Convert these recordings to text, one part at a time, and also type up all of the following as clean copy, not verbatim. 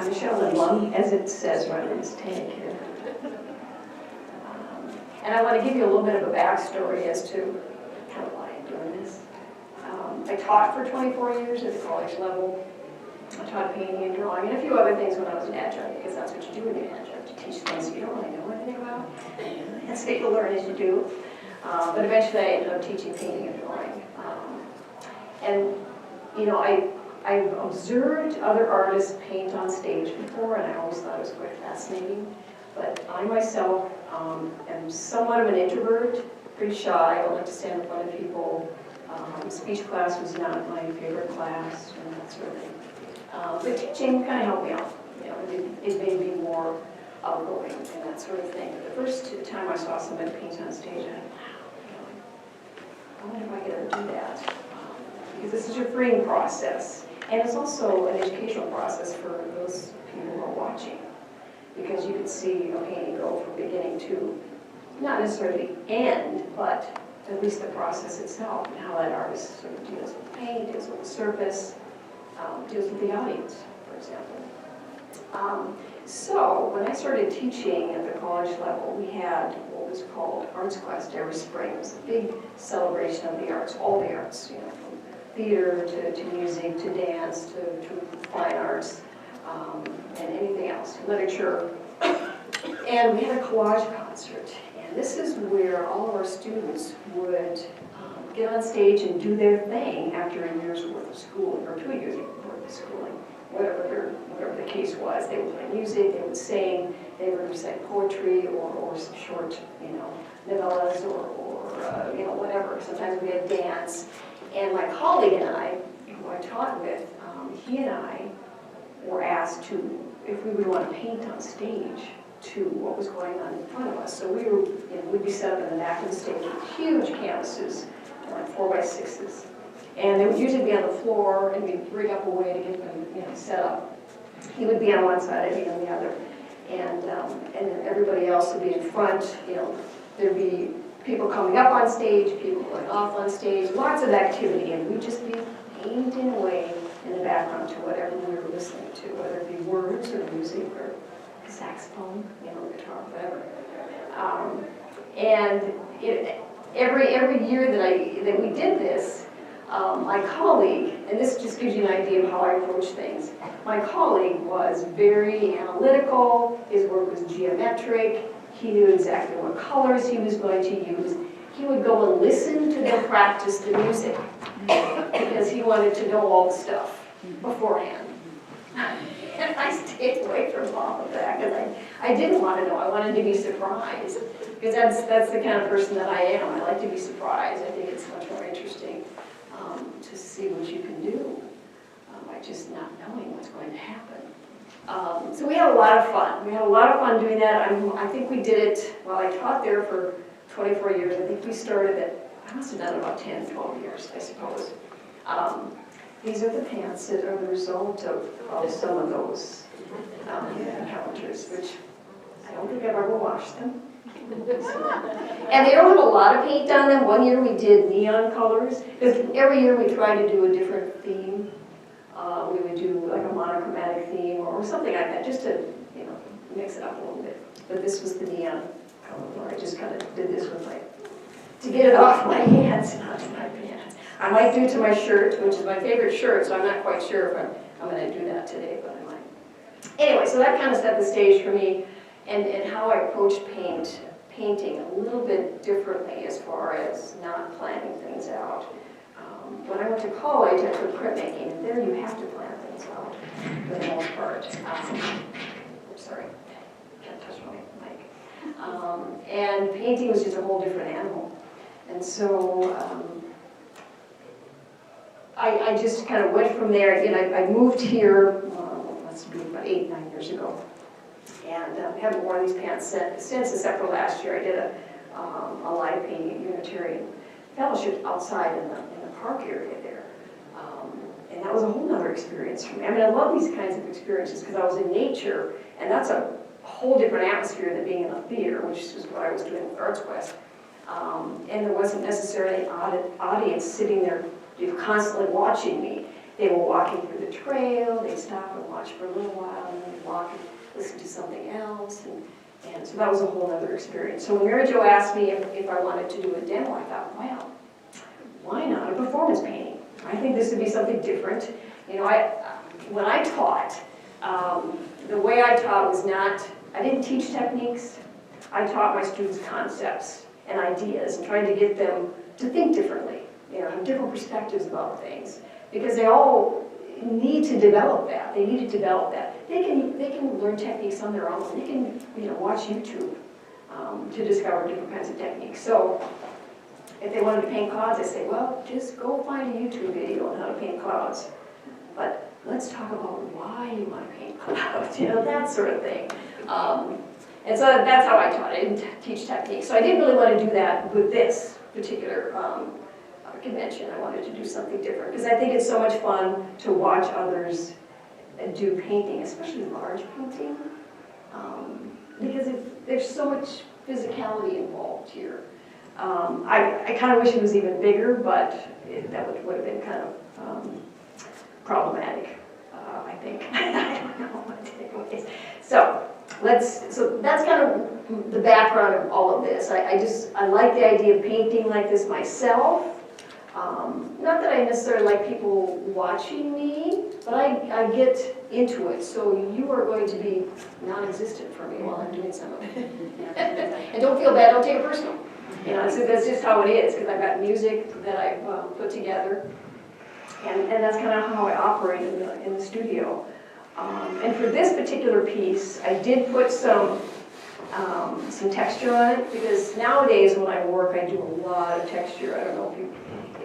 I'm Michelle Lindblom, as it says right on this tag here. And I want to give you a little bit of a backstory as to kind of why I'm doing this. I taught for 24 years at the college level. I taught painting and drawing and a few other things when I was an adjunct, because that's what you do when you're an adjunct. You teach things you don't really know anything about. That's what you learn as you do. But eventually I ended up teaching painting and drawing. And, you know, I've observed other artists paint on stage before, and I always thought it was quite fascinating. But I myself am somewhat of an introvert, pretty shy. I don't like to stand in front of people. Speech class was not my favorite class, and that sort of thing. But teaching kind of helped me out. You know, it made me more outgoing and that sort of thing. But the first time I saw somebody paint on stage, I thought, wow, I wonder if I could ever do that. Because this is a freeing process. And it's also an educational process for those people who are watching. Because you can see a painting go from beginning to, not necessarily the end, but at least the process itself, and how that artist sort of deals with paint, deals with the surface, deals with the audience, for example. So when I started teaching at the college level, we had what was called Arts Quest every spring. It was a big celebration of the arts, all the arts, you know, from theater to music to dance to fine arts, and anything else, literature. And we had a collage concert. And this is where all of our students would get on stage and do their thing after a year's worth of schooling, or 2 years worth of schooling, whatever the case was. They would play music, they would sing, they would recite poetry or some short, you know, novellas or you know, whatever. Sometimes we had dance. And my colleague and I, who I taught with, he and I were asked to, if we would want to paint on stage, to what was going on in front of us. So we'd be set up in the back of the stage with huge canvases, like 4x6s. And they would usually be on the floor, and we'd rig up a way to get them, you know, set up. He would be on one side, I'd be on the other. And then everybody else would be in front. You know, there'd be people coming up on stage, people going off on stage, lots of activity, and we'd just be painting away in the background to whatever we were listening to, whether it be words or music or saxophone, you know, guitar, whatever. Every year that we did this, my colleague, and this just gives you an idea of how I approach things, my colleague was very analytical, his work was geometric, he knew exactly what colors he was going to use. He would go and listen to them practice the music because he wanted to know all the stuff beforehand. And I stayed away from all of that because I didn't want to know. I wanted to be surprised because that's the kind of person that I am. I like to be surprised. I think it's much more interesting to see what you can do by just not knowing what's going to happen. So we had a lot of fun. We had a lot of fun doing that. I think we did it, well, I taught there for 24 years. I think we started at, I must have done it about 10, 12 years, I suppose. These are the pants that are the result of some of those encounters, which I don't think I've ever washed them. And they don't have a lot of paint on them. One year we did neon colors, because every year we tried to do a different theme. We would do like a monochromatic theme or something like that, just to, you know, mix it up a little bit. But this was the neon color where I just kind of did this with to get it off my hands, not to my pants. I might do it to my shirt, which is my favorite shirt, so I'm not quite sure if I'm going to do that today, but I might. Anyway, so that kind of set the stage for me and how I approached painting a little bit differently as far as not planning things out. When I went to college, I took printmaking, and there you have to plan things out for the most part. Sorry, can't touch my mic. And painting was just a whole different animal. And so I just kind of went from there. Again, I moved here, must be about 8, 9 years ago. And haven't worn these pants since, except for last year. I did a live painting Unitarian fellowship outside in the park area there. And that was a whole other experience for me. I mean, I love these kinds of experiences because I was in nature, and that's a whole different atmosphere than being in a theater, which is what I was doing with Arts Quest. And there wasn't necessarily an audience sitting there constantly watching me. They were walking through the trail, they'd stop and watch for a little while, and then they'd walk and listen to something else, and so that was a whole other experience. So when Mary Jo asked me if I wanted to do a demo, I thought, wow, why not a performance painting? I think this would be something different. You know, when I taught, the way I taught was not, I didn't teach techniques, I taught my students concepts and ideas and tried to get them to think differently, you know, have different perspectives about things, because they all need to develop that. They need to develop that. They can learn techniques on their own. They can, you know, watch YouTube to discover different kinds of techniques. So if they wanted to paint clouds, I say, well, just go find a YouTube video on how to paint clouds. But let's talk about why you want to paint clouds, you know, that sort of thing. And so that's how I taught. I didn't teach techniques. So I didn't really want to do that with this particular convention. I wanted to do something different because I think it's so much fun to watch others do painting, especially large painting, because there's so much physicality involved here. I kind of wish it was even bigger, but that would have been kind of problematic, I think. I don't know. Anyways, so that's kind of the background of all of this. I like the idea of painting like this myself. Not that I necessarily like people watching me, but I get into it. So you are going to be non-existent for me while I'm doing some of it. And don't feel bad, don't take it personal. You know, so that's just how it is, because I've got music that I've put together. And that's kind of how I operate in the studio. And for this particular piece, I did put some texture on it, because nowadays when I work, I do a lot of texture. I don't know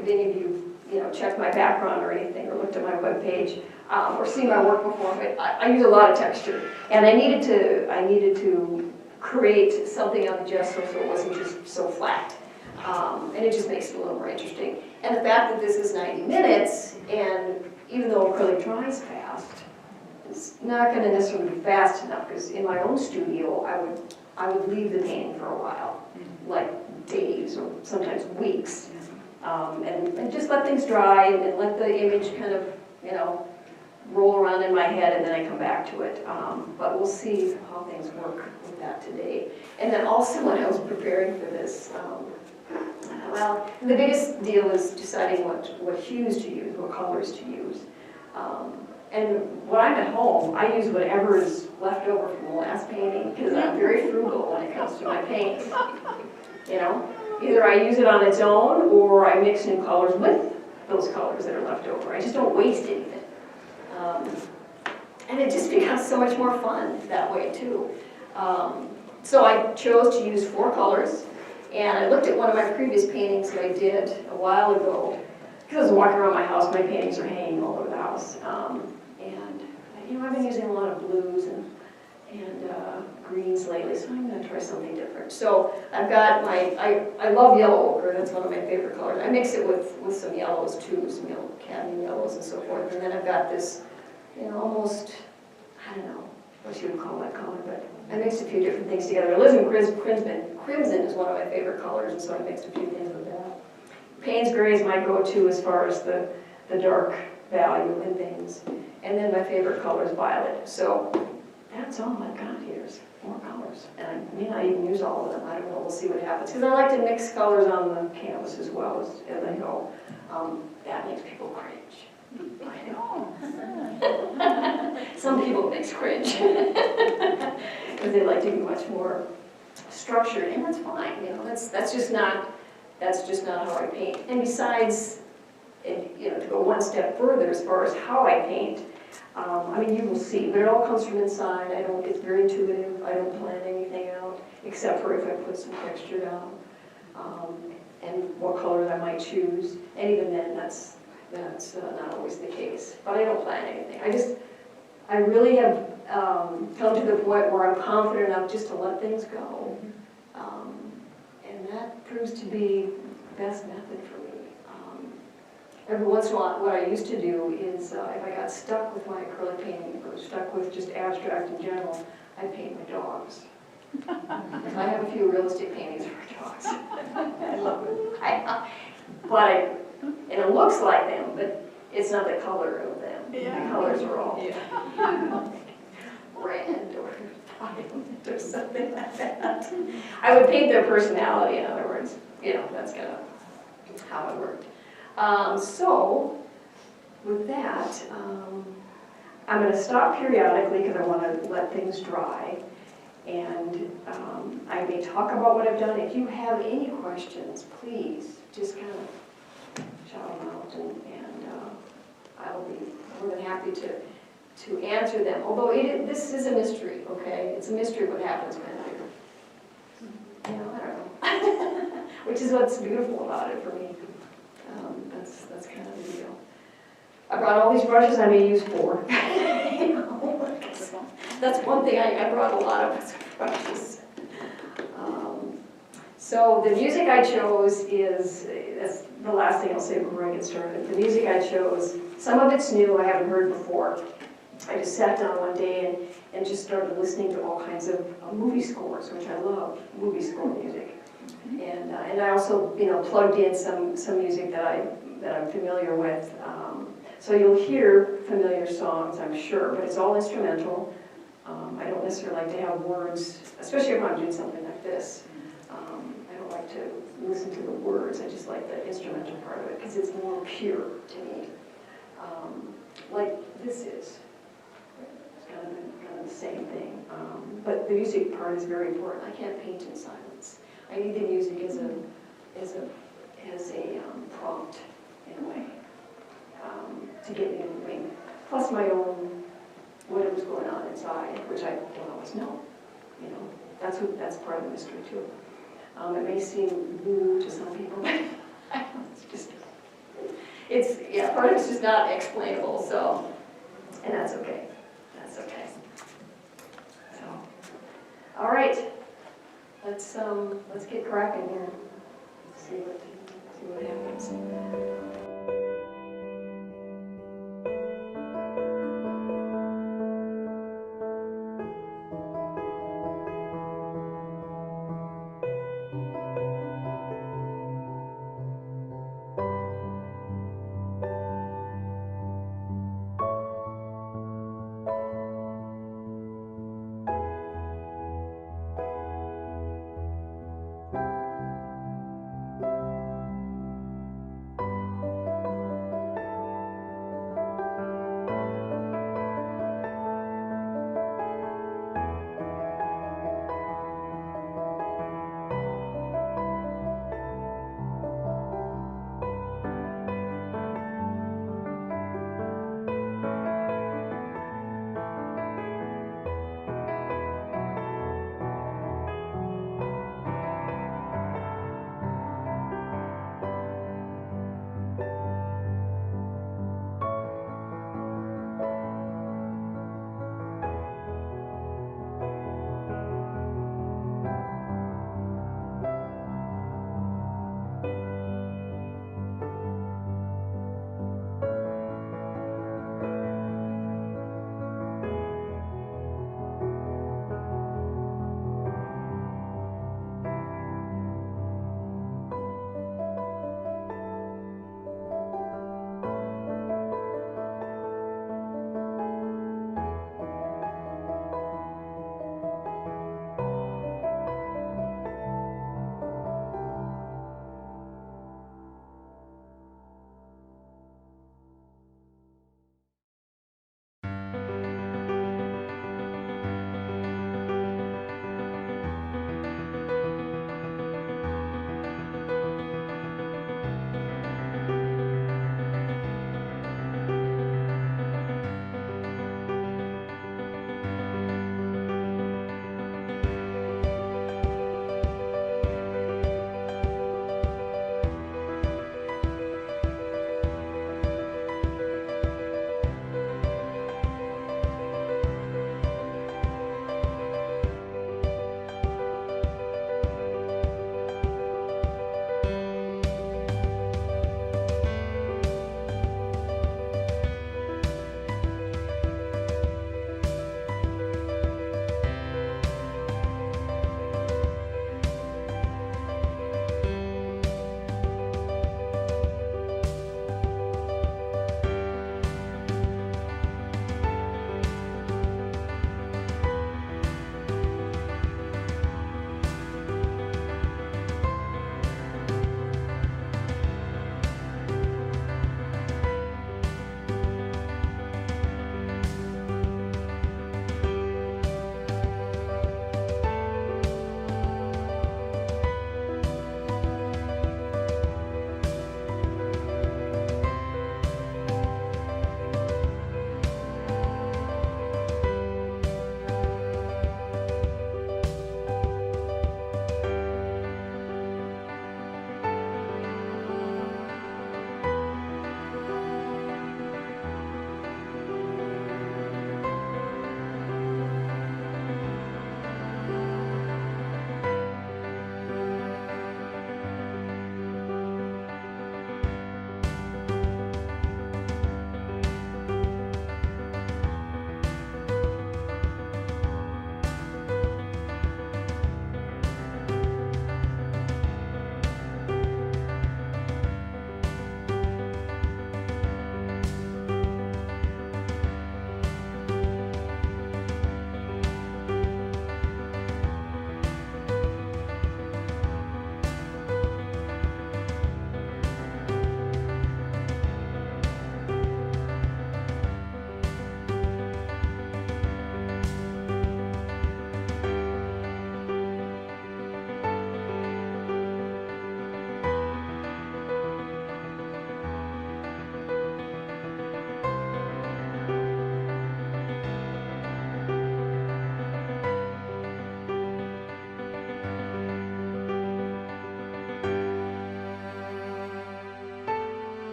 if any of you checked my background or anything, or looked at my webpage, or seen my work before, but I use a lot of texture. And I needed to create something on the gesso so it wasn't just so flat. And it just makes it a little more interesting. And the fact that this is 90 minutes, and even though acrylic dries fast, it's not going to necessarily be fast enough, because in my own studio, I would leave the painting for a while, like days or sometimes weeks, and just let things dry and let the image kind of, roll around in my head, and then I come back to it. But we'll see how things work with that today. And then also when I was preparing for this, well, the biggest deal is deciding what hues to use, what colors to use. And when I'm at home, I use whatever is left over from the last painting, because I'm very frugal when it comes to my paint. Either I use it on its own, or I mix new colors with those colors that are left over. I just don't waste anything. And it just becomes so much more fun that way too. So I chose to use 4 colors, and I looked at one of my previous paintings that I did a while ago, because I was walking around my house. My paintings are hanging all over the house, and I've been using a lot of blues and greens lately, so I'm going to try something different. So I've got I love yellow ochre. That's one of my favorite colors. I mix it with some yellows too, some cadmium yellows and so forth. And then I've got this, almost, I don't know what you would call that color, but I mixed a few different things together. Alizarin crimson is one of my favorite colors, and so I mixed a few things with that. Payne's gray is my go-to as far as the dark value and things. And then my favorite color is violet. So that's all I've got here is 4 colors. And I may not even use all of them. I don't know. We'll see what happens. Because I like to mix colors on the canvas as well as I go. That makes people cringe. I know. Some people makes cringe. Because they like to be much more structured. And that's fine. That's just not how I paint. And besides, to go one step further as far as how I paint, you will see, but it all comes from inside. It's very intuitive. I don't plan anything out, except for if I put some texture down, and what colors I might choose. And even then, that's not always the case. But I don't plan anything. I really have come to the point where I'm confident enough just to let things go. And that proves to be the best method for me. Every once in a while, what I used to do is, if I got stuck with my acrylic painting, or stuck with just abstract in general, I'd paint my dogs. I have a few realistic paintings for dogs. I love it. And it looks like them, but It's not the color of them. Yeah. The colors are all Yeah. red or violent or something like that. I would paint their personality, in other words. You know, that's kind of how it worked. So, with that, I'm going to stop periodically because I want to let things dry. And I may talk about what I've done. If you have any questions, please just kind of shout them out, and I'll be more than happy to answer them. Although this is a mystery, okay? It's a mystery what happens when I don't know. Which is what's beautiful about it for me. That's kind of the deal. I brought all these brushes. I may use 4. You know, that's one thing. I brought a lot of brushes. So the music I chose that's the last thing I'll say before I get started. The music I chose, some of it's new, I haven't heard before. I just sat down one day and just started listening to all kinds of movie scores, which I love, movie score music. And I also, plugged in some music that I'm familiar with. So you'll hear familiar songs, I'm sure, but it's all instrumental. I don't necessarily like to have words, especially if I'm doing something like this. I don't like to listen to the words, I just like the instrumental part of it, because it's more pure to me. Like this is. It's kind of the same thing. But the music part is very important. I can't paint in silence. I need the music as a prompt, in a way, to get me moving. Plus my own, what was going on inside, which I don't always know. That's part of the mystery too. It may seem woo to some people, but part of it's just not explainable. So, and that's okay. That's okay. So, all right. Let's get cracking here. See what happens.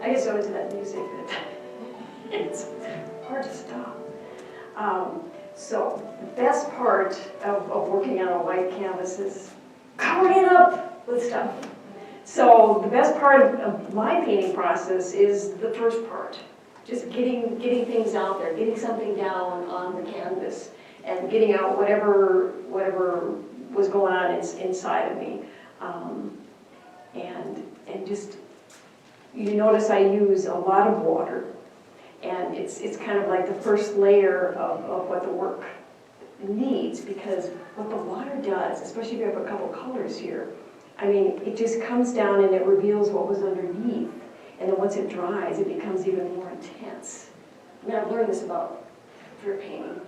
I get so into that music that it's hard to stop. So the best part of working on a white canvas is covering it up with stuff. So the best part of my painting process is the first part. Just getting things out there, getting something down on the canvas, and getting out whatever was going on inside of me. And just, you notice I use a lot of water, and it's kind of like the first layer of what the work needs, because what the water does, especially if you have a couple colors here, I mean, it just comes down and it reveals what was underneath, and then once it dries, it becomes even more intense. I mean, I've learned this about drip painting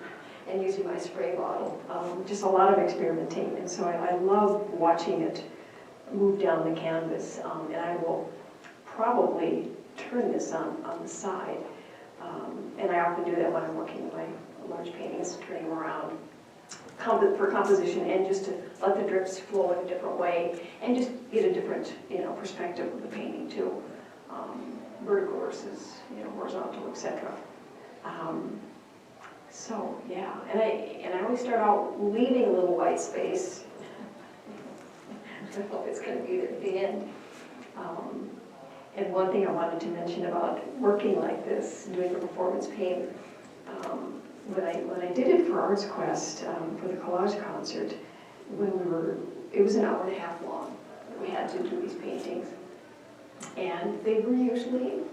and using my spray bottle, just a lot of experimenting, and so I love watching it move down the canvas, and I will probably turn this on the side, and I often do that when I'm working with my large paintings, turning them around for composition, and just to let the drips flow in a different way, and just get a different, perspective of the painting too, vertical versus, horizontal, etc. So yeah, and I always start out leaving a little white space. I don't know if it's going to be there at the end. And one thing I wanted to mention about working like this, doing the performance paint, when I did it for Arts Quest, for the collage concert, it was an hour and a half long. We had to do these paintings, and we usually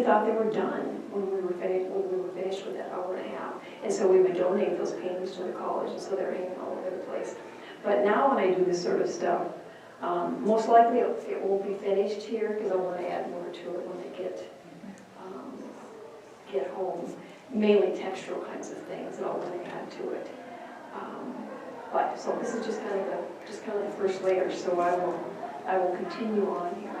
thought they were done when we were finished with that hour and a half, and so we would donate those paintings to the college, and so they're hanging all over the place. But now when I do this sort of stuff, most likely it won't be finished here, because I want to add more to it when I get home. Mainly textural kinds of things that I'll want to add to it. But so this is just kind of the first layer. So I will continue on here.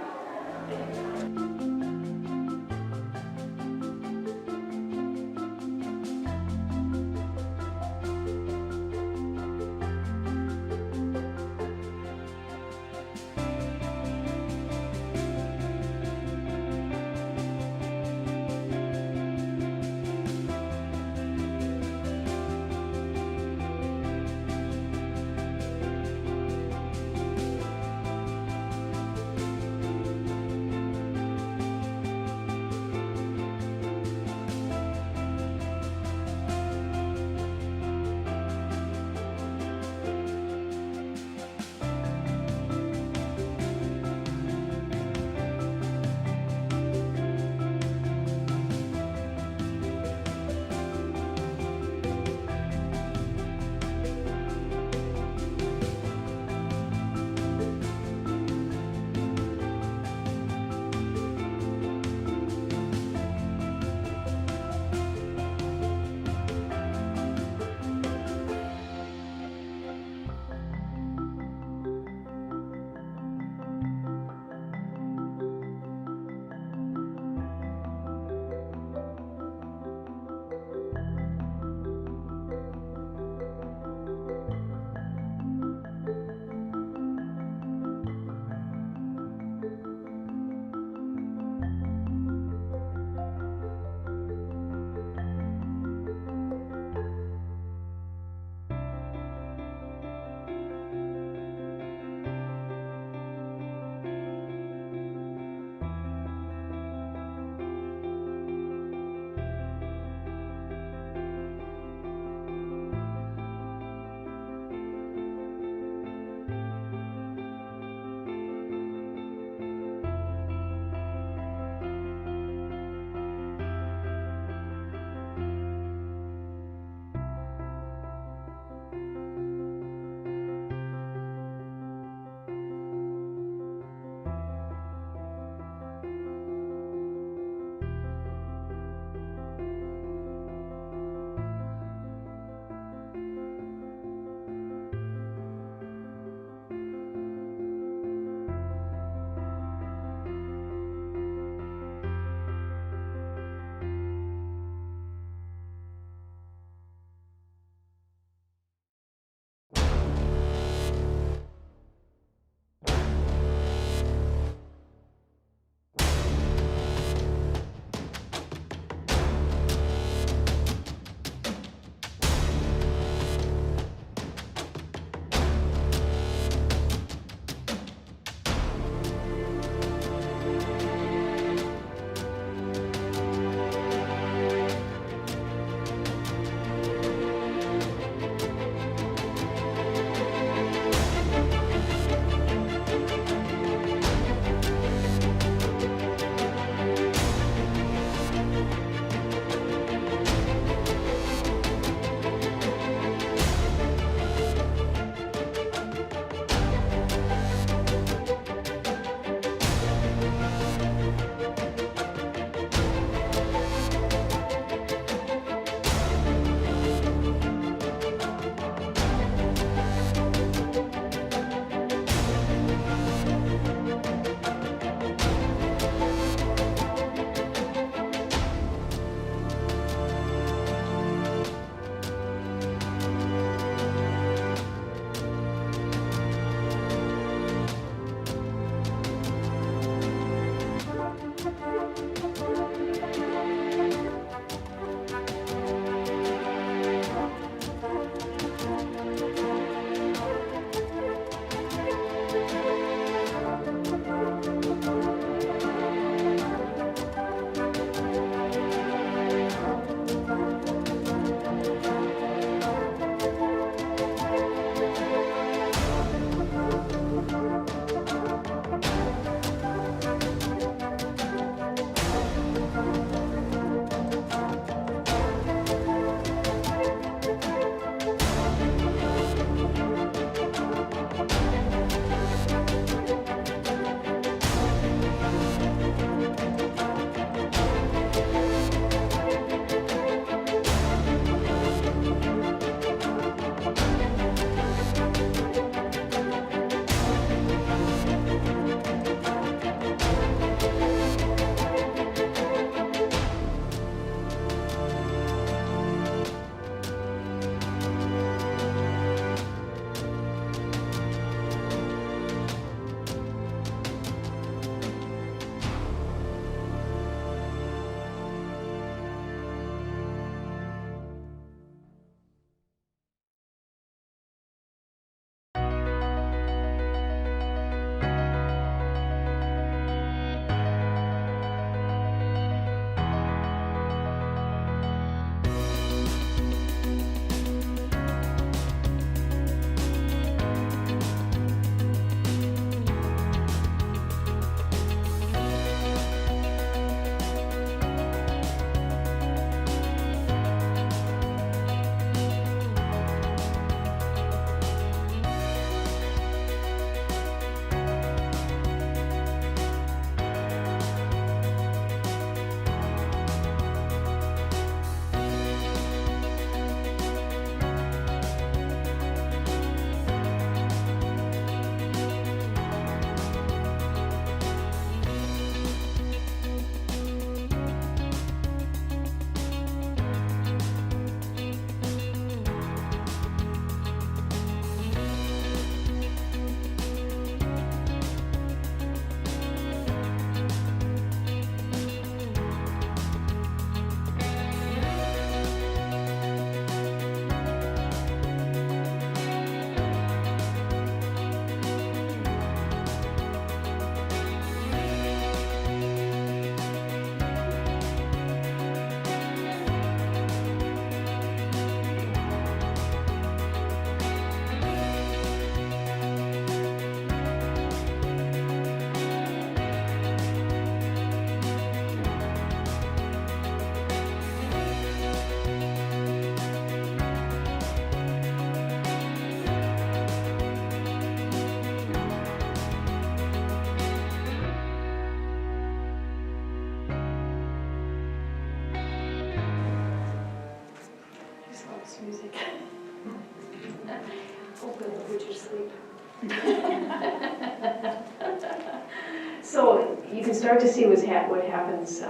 start to see what happens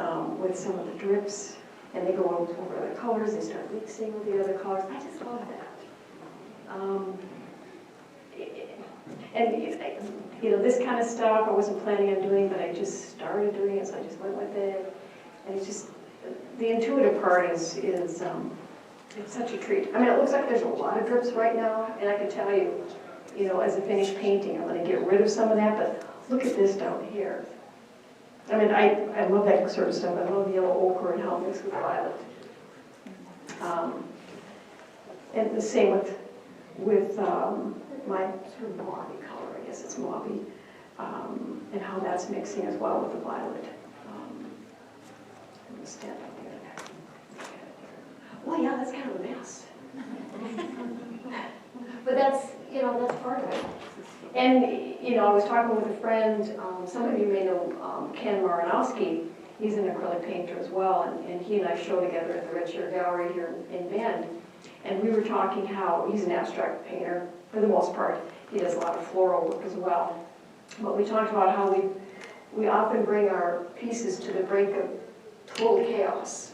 with some of the drips, and they go over the colors, they start mixing with the other colors. I just love that. And you know, this kind of stuff I wasn't planning on doing, but I just started doing it, so I just went with it. And it's just, the intuitive part is it's such a treat. I mean, it looks like there's a lot of drips right now, and I can tell you, you know, as a finished painting, I'm going to get rid of some of that, but look at this down here. I mean, I love that sort of stuff. I love yellow ochre and how it mixes with violet. And the same with my sort of mauve color, I guess it's mauve, and how that's mixing as well with the violet. I'm going to stand up here. Well, yeah, that's kind of a mess. But that's, you know, that's part of it. And, you know, I was talking with a friend, some of you may know Ken Maranowski. He's an acrylic painter as well, and he and I show together at the Red Chair Gallery here in Bend. And we were talking how he's an abstract painter for the most part. He does a lot of floral work as well. But we talked about how we often bring our pieces to the brink of total chaos.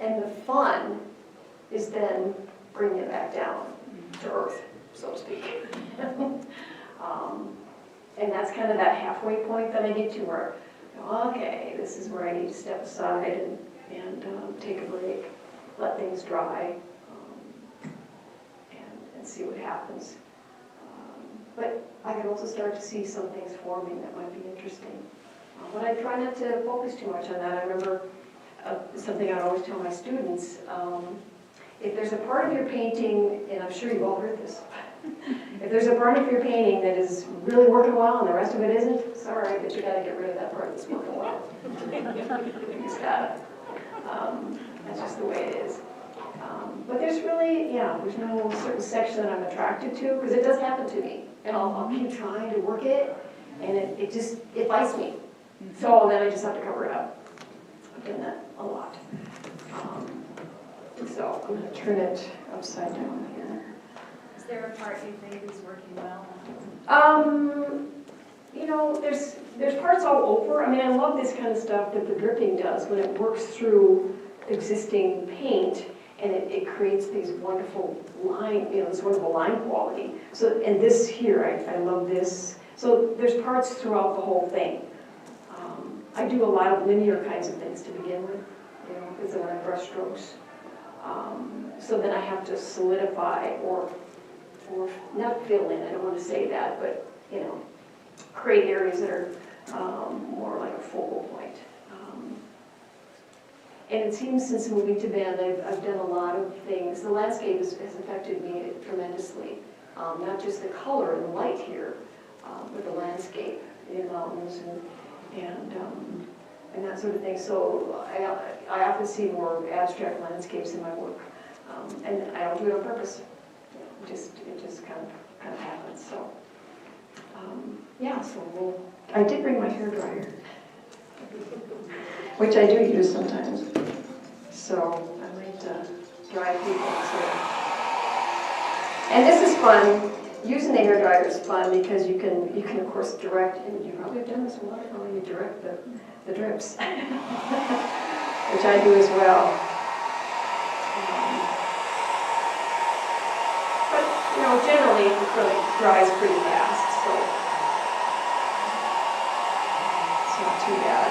And the fun is then bringing it back down to earth, so to speak. And that's kind of that halfway point that I get to where, okay, this is where I need to step aside and take a break, let things dry, and see what happens. But I can also start to see some things forming that might be interesting. But I try not to focus too much on that. I remember something I always tell my students, if there's a part of your painting, and I'm sure you've all heard this, if there's a part of your painting that is really working well and the rest of it isn't, it's all right, but you got to get rid of that part that's working well. You just got to. That's just the way it is. But there's really, there's no certain section that I'm attracted to, because it does happen to me. And I'll keep trying to work it, and it bites me. So then I just have to cover it up. I've done that a lot. So I'm going to turn it upside down here. Is there a part you think is working well? You know, there's parts all over. I mean, I love this kind of stuff that the dripping does when it works through existing paint, and it creates these wonderful line, this wonderful line quality. So, and this here, I love this. So there's parts throughout the whole thing. I do a lot of linear kinds of things to begin with, because they're my brush strokes. So then I have to solidify or not fill in, I don't want to say that, but, create areas that are more like a focal point. And it seems since moving to Bend, I've done a lot of things. The landscape has affected me tremendously. Not just the color and the light here, but the landscape, the mountains and that sort of thing. So I often see more abstract landscapes in my work. And I don't do it on purpose. It just kind of happens. So so I did bring my hairdryer, which I do use sometimes. So I might dry a few things here. And this is fun. Using the hairdryer is fun because you can of course direct, and you probably have done this a lot, you direct the drips, which I do as well. But generally it really dries pretty fast, so it's not too bad.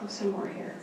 Some more here.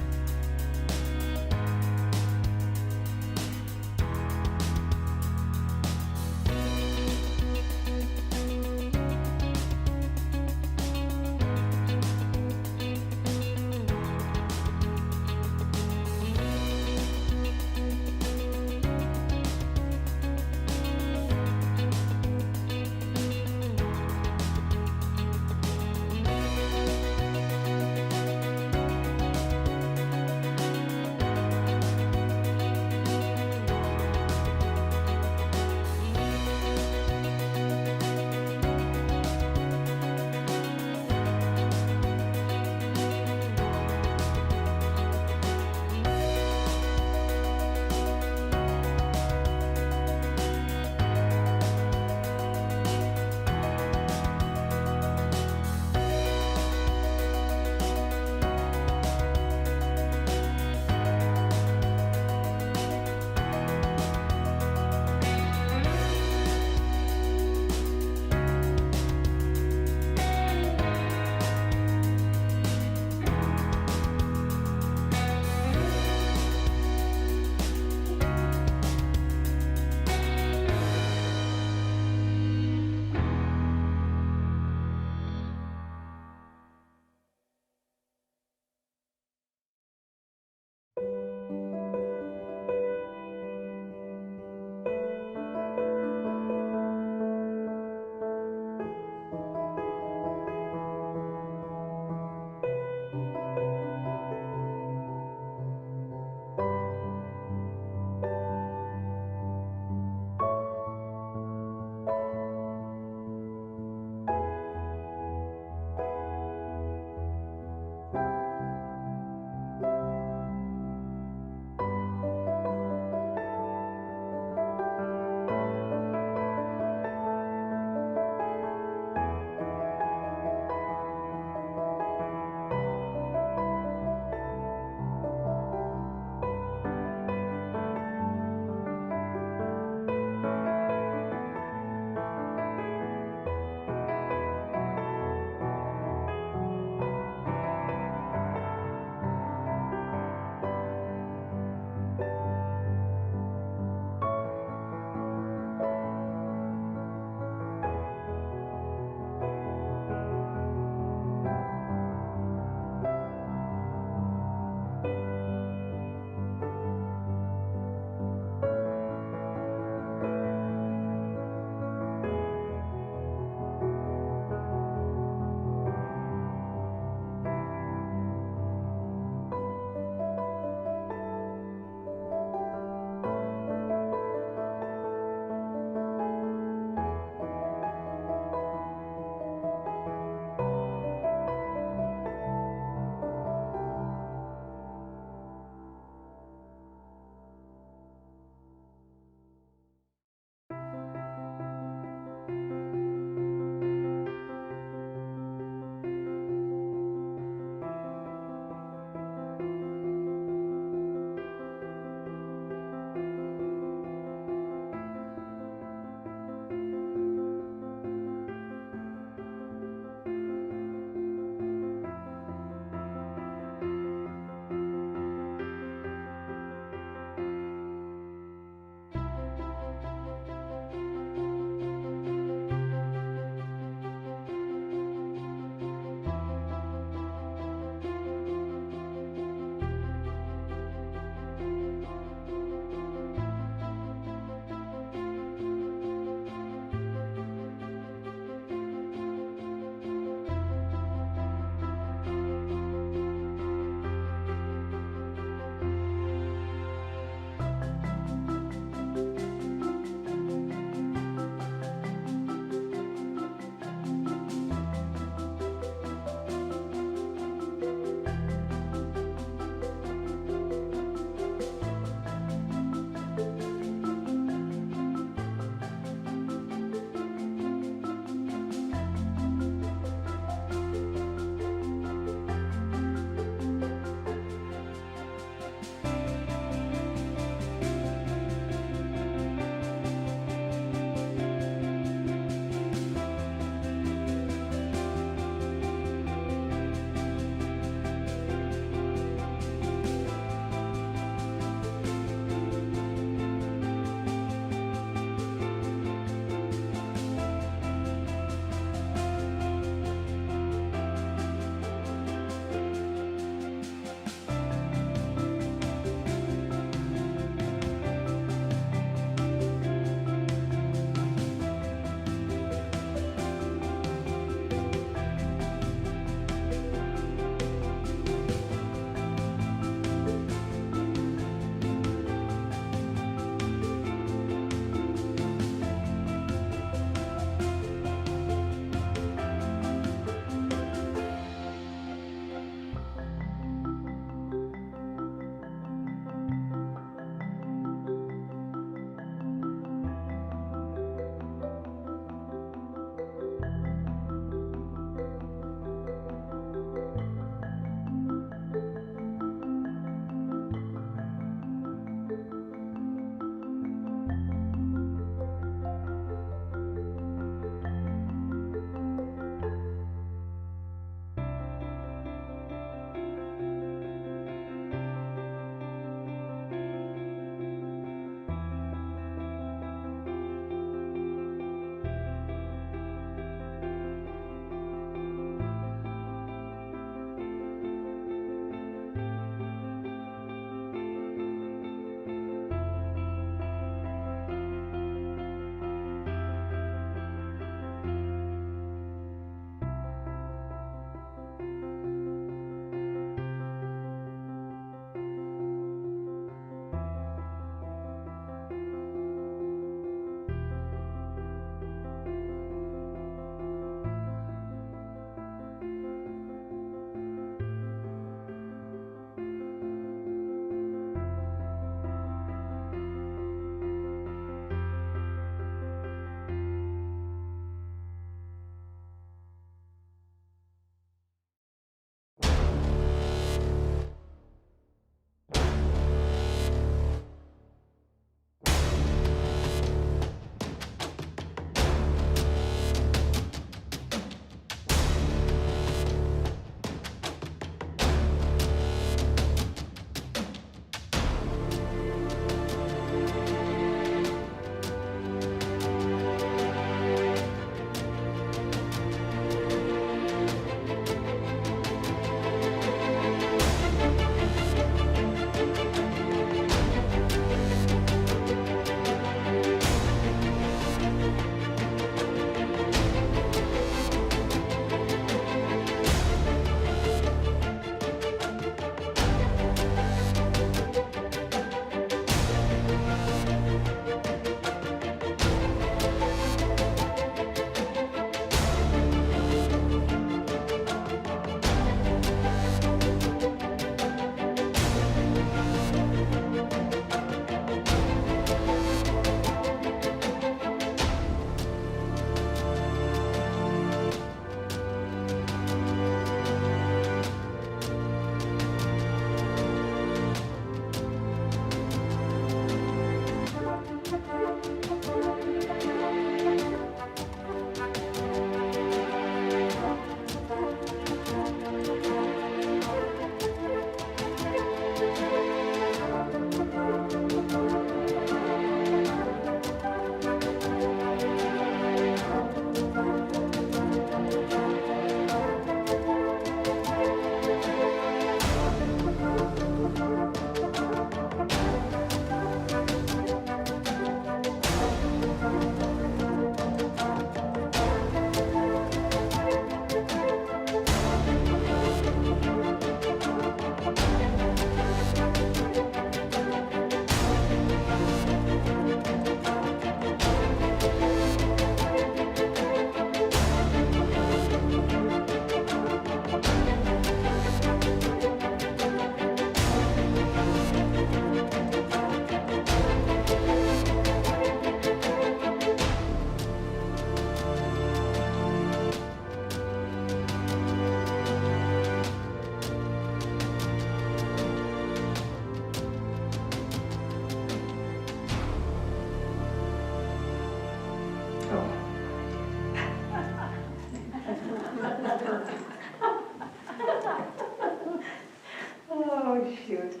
Oh, shoot.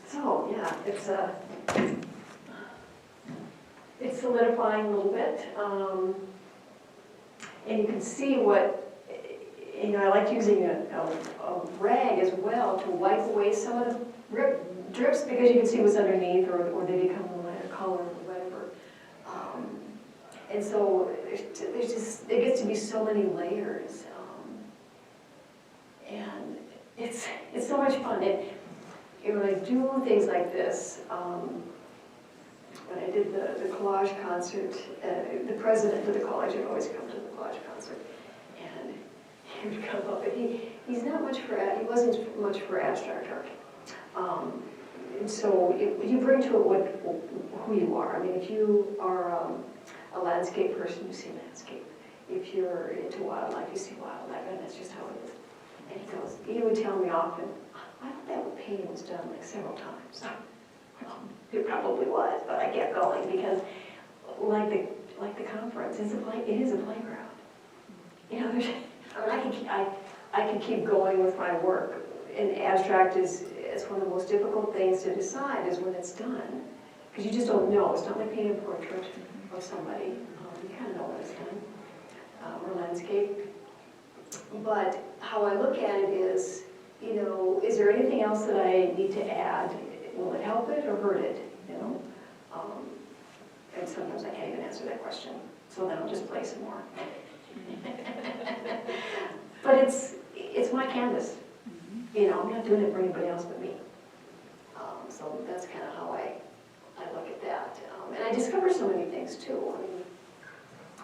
So, yeah, it's solidifying a little bit. And you can see what, I like using a rag as well to wipe away some of the drips because you can see what's underneath or they become a lighter color or whatever. And so there gets to be so many layers. And it's so much fun. And when I do things like this, when I did the collage concert, the president of the college would always come to the collage concert, and he would come up, and he wasn't much for abstract art. And so you bring to it who you are. I mean, if you are a landscape person, you see landscape. If you're into wildlife, you see wildlife, and that's just how it is. And he would tell me often, I thought that painting was done like several times. It probably was, but I kept going because, like the conference, it is a playground. I can keep going with my work. And abstract is one of the most difficult things to decide is when it's done, because you just don't know. It's not like painting a portrait of somebody. You kind of know when it's done, or landscape. But how I look at it is, is there anything else that I need to add? Will it help it or hurt it? And sometimes I can't even answer that question, so then I'll just play some more. But it's my canvas. I'm not doing it for anybody else but me. So that's kind of how I look at that. And I discover so many things too.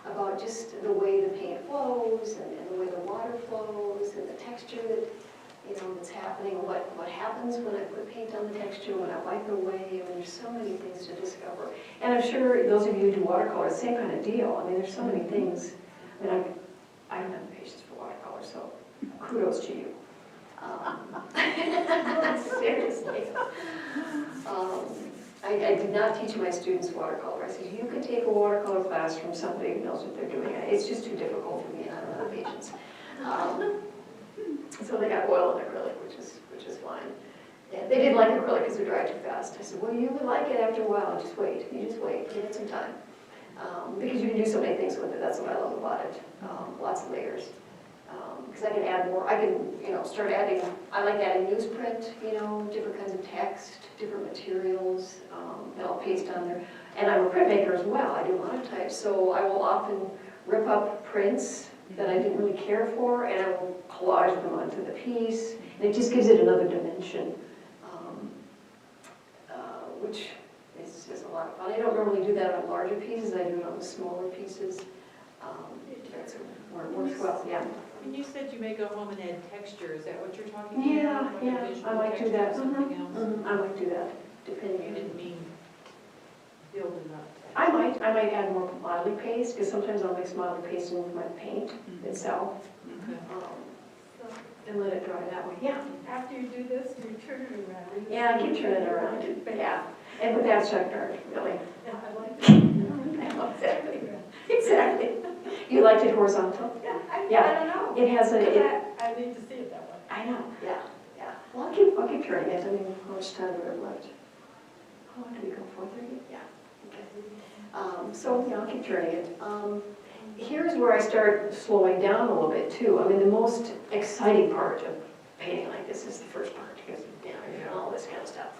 About just the way the paint flows and the way the water flows and the texture that that's happening, what happens when I put paint on the texture, when I wipe it away. There's so many things to discover. And I'm sure those of you who do watercolor, same kind of deal. There's so many things. I don't have the patience for watercolor, so kudos to you. Seriously. I did not teach my students watercolor. I said, you can take a watercolor class from somebody who knows what they're doing. It's just too difficult for me, and I don't have the patience. So they got oil and acrylic, which is fine. And they didn't like acrylic because it dried too fast. I said, well, you would like it after a while. Just wait. You just wait. Give it some time. Because you can do so many things with it. That's what I love about it. Lots of layers. Because I can add more. I can, start adding. I like adding newsprint. Different kinds of text, different materials that I'll paste on there. And I'm a printmaker as well. I do a lot of types. So I will often rip up prints that I didn't really care for, and I will collage them onto the piece, and it just gives it another dimension, which is just a lot of fun. I don't normally do that on larger pieces, I do it on the smaller pieces. That's where it works well, yeah. And you said you may go home and add texture, is that what you're talking Yeah, about? yeah, I might do that. Something else? I might do that, depending You on. didn't mean building up. I might add more smiley paste, because sometimes I'll mix smiley paste in with my paint itself, and let it dry that way. Yeah. After you do this, you turn it around. Yeah, I keep turning it around. Yeah. And with abstract art, really. Yeah, I like that. Exactly. Exactly. You liked it horizontal? Yeah, I Yeah. don't know. It has a. I need to see it that way. I know. Yeah. Yeah. Well, I'll keep turning it. How much time do we have left? How long do we go? 4:30? Yeah. Okay. So yeah, I'll keep turning it. Here's where I start slowing down a little bit too. The most exciting part of painting like this is the first part, because you're doing all this kind of stuff.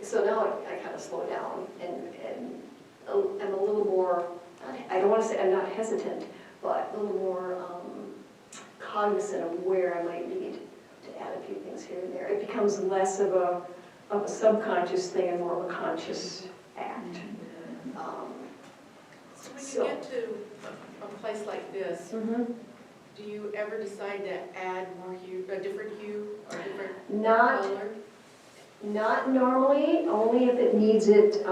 So now I kind of slow down and I'm a little more, I don't want to say I'm not hesitant, but a little more cognizant of where I might need to add a few things here and there. It becomes less of a subconscious thing and more of a conscious act. So when you get to a place like this, do you ever decide to add more hue, a different hue or different color? Not normally, only if it needs it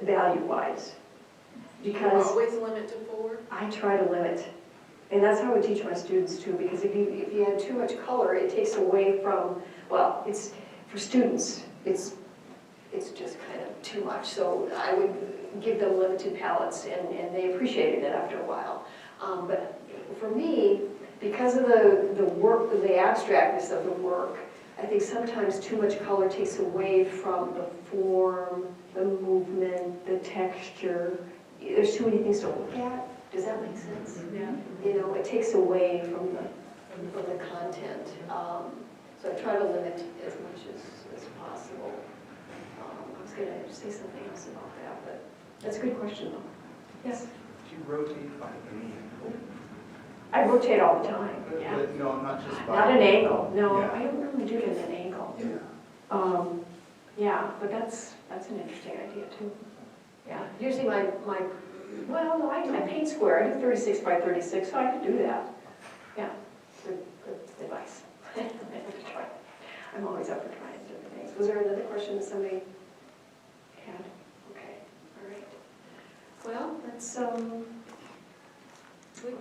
value-wise. Because Always limit to 4? I try to limit. And that's how I teach my students too, because if you add too much color, it takes away from, well, it's, for students, it's just kind of too much. So I would give them limited palettes, and they appreciated it after a while. But for me, because of the work, the abstractness of the work, I think sometimes too much color takes away from the form, the movement, the texture. There's too many things to look at. Does that make sense? Yeah. You know, it takes away from the content. So I try to limit as much as possible. I was going to say something else about that, but that's a good question though. Yes? Do you rotate by any angle? I rotate all the time. But no, not just by. Not an angle, no, Yeah. I don't really do it at an angle. Yeah. Yeah, but that's an interesting idea too. Yeah, usually my well, no, I paint square, I do 36 by 36, so I could do that. Yeah, good advice. I'm always up for trying different things. Was there another question that somebody had? Okay, all right. Well, that's,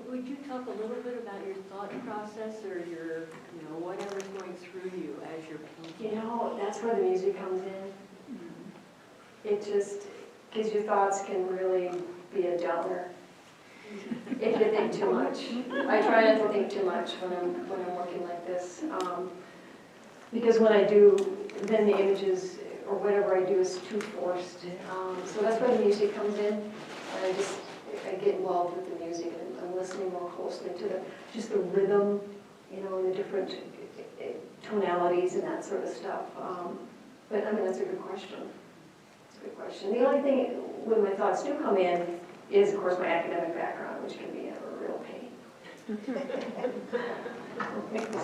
Would you talk a little bit about your thought process or your, whatever's going through you as you're painting? that's where the music comes in. It just gives you thoughts can really be a downer if you think too much. I try not to think too much when I'm working like this, because when I do, then the images or whatever I do is too forced. So that's where the music comes in, and I get involved with the music, and I'm listening more closely to just the rhythm, and the different tonalities and that sort of stuff. But I mean, that's a good question. Good question. The only thing when my thoughts do come in is, of course, my academic background, which can be a real pain.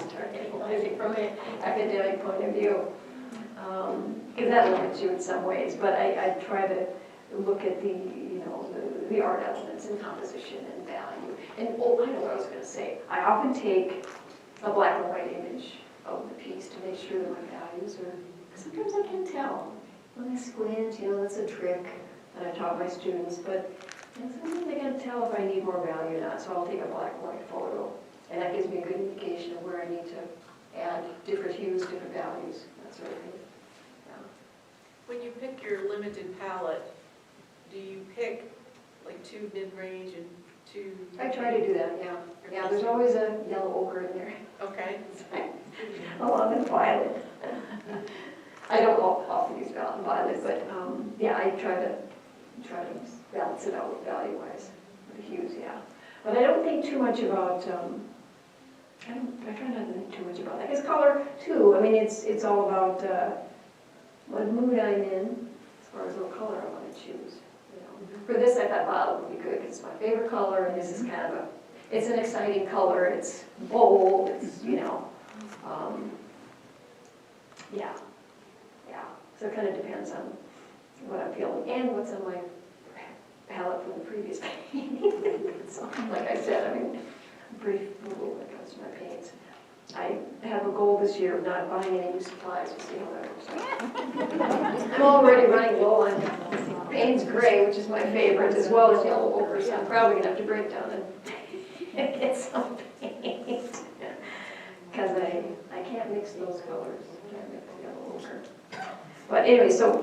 Start analyzing from an academic point of view, because that limits you in some ways. But I try to look at the art elements and composition and value. And I know what I was going to say. I often take a black and white image of the piece to make sure that my values are. Sometimes I can tell. When I squint, that's a trick that I taught my students, but sometimes I can't tell if I need more value or not, so I'll take a black and white photo, and that gives me a good indication of where I need to add different hues, different values, that sort of thing. Yeah. When you pick your limited palette, do you pick like 2 mid-range and 2? I try to do that, yeah. Yeah, there's always a yellow ochre in there. Okay. Along with violet. I don't often use violet, but yeah, I try to balance it out value-wise with the hues, yeah. But I don't think too much about. I try not to think too much about that. Because color too. I mean, it's all about what mood I'm in as far as what color I want to choose. For this, I thought violet would be good because it's my favorite color, and this is kind of it's an exciting color. It's bold. It's yeah. Yeah, so it kind of depends on what I'm feeling and what's on my palette from the previous painting. So, like I said, I mean, I'm pretty frugal when it comes to my paints. I have a goal this year of not buying any new supplies. We'll see how that works out. I'm already running low on Payne's Gray, which is my favorite, as well as yellow ochre, so I'm probably going to have to break down and get some paint. Because I can't mix those colors. I can't mix yellow ochre. But anyway, so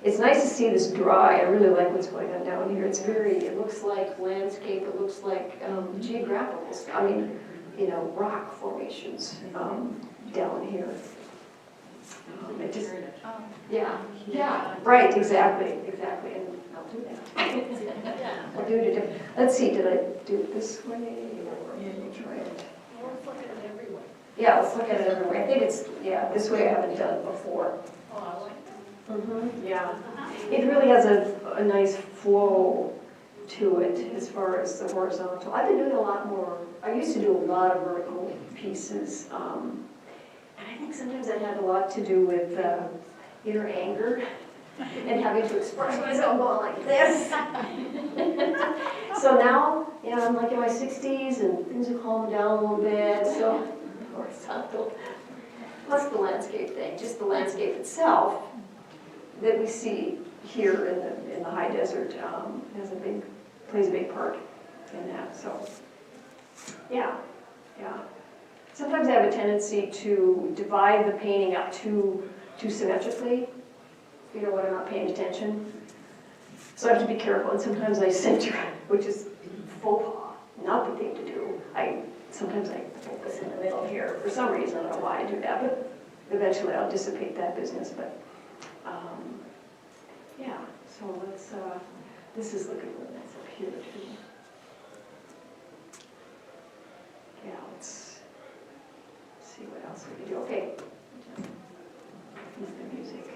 it's nice to see this dry. I really like what's going on down here. It looks like landscape, it looks like geographical stuff. I mean, rock formations down here. Yeah, right, exactly, and I'll do that. I'll do it different. Let's see, did I do it this way or we'll try it? Let's look at it every way. Yeah, let's look at it every way. I think it's, this way I haven't done before. Oh, I like that. Yeah. It really has a nice flow to it as far as the horizontal. I've been doing a lot more, I used to do a lot of vertical pieces. And I think sometimes that had a lot to do with inner anger and having to express myself going like this. So now, I'm like in my 60s and things have calmed down a little bit, so horizontal. Plus the landscape thing, just the landscape itself that we see here in the high desert plays a big part in that. So, yeah. Sometimes I have a tendency to divide the painting up too symmetrically, when I'm not paying attention. So I have to be careful, and sometimes I center, which is faux pas, not the thing to do. sometimes I focus in the middle here, for some reason, I don't know why I do that, but eventually I'll dissipate that business, but, yeah, so let's, this is looking really nice up here too. Yeah, let's see what else we can do. Okay. Use the music.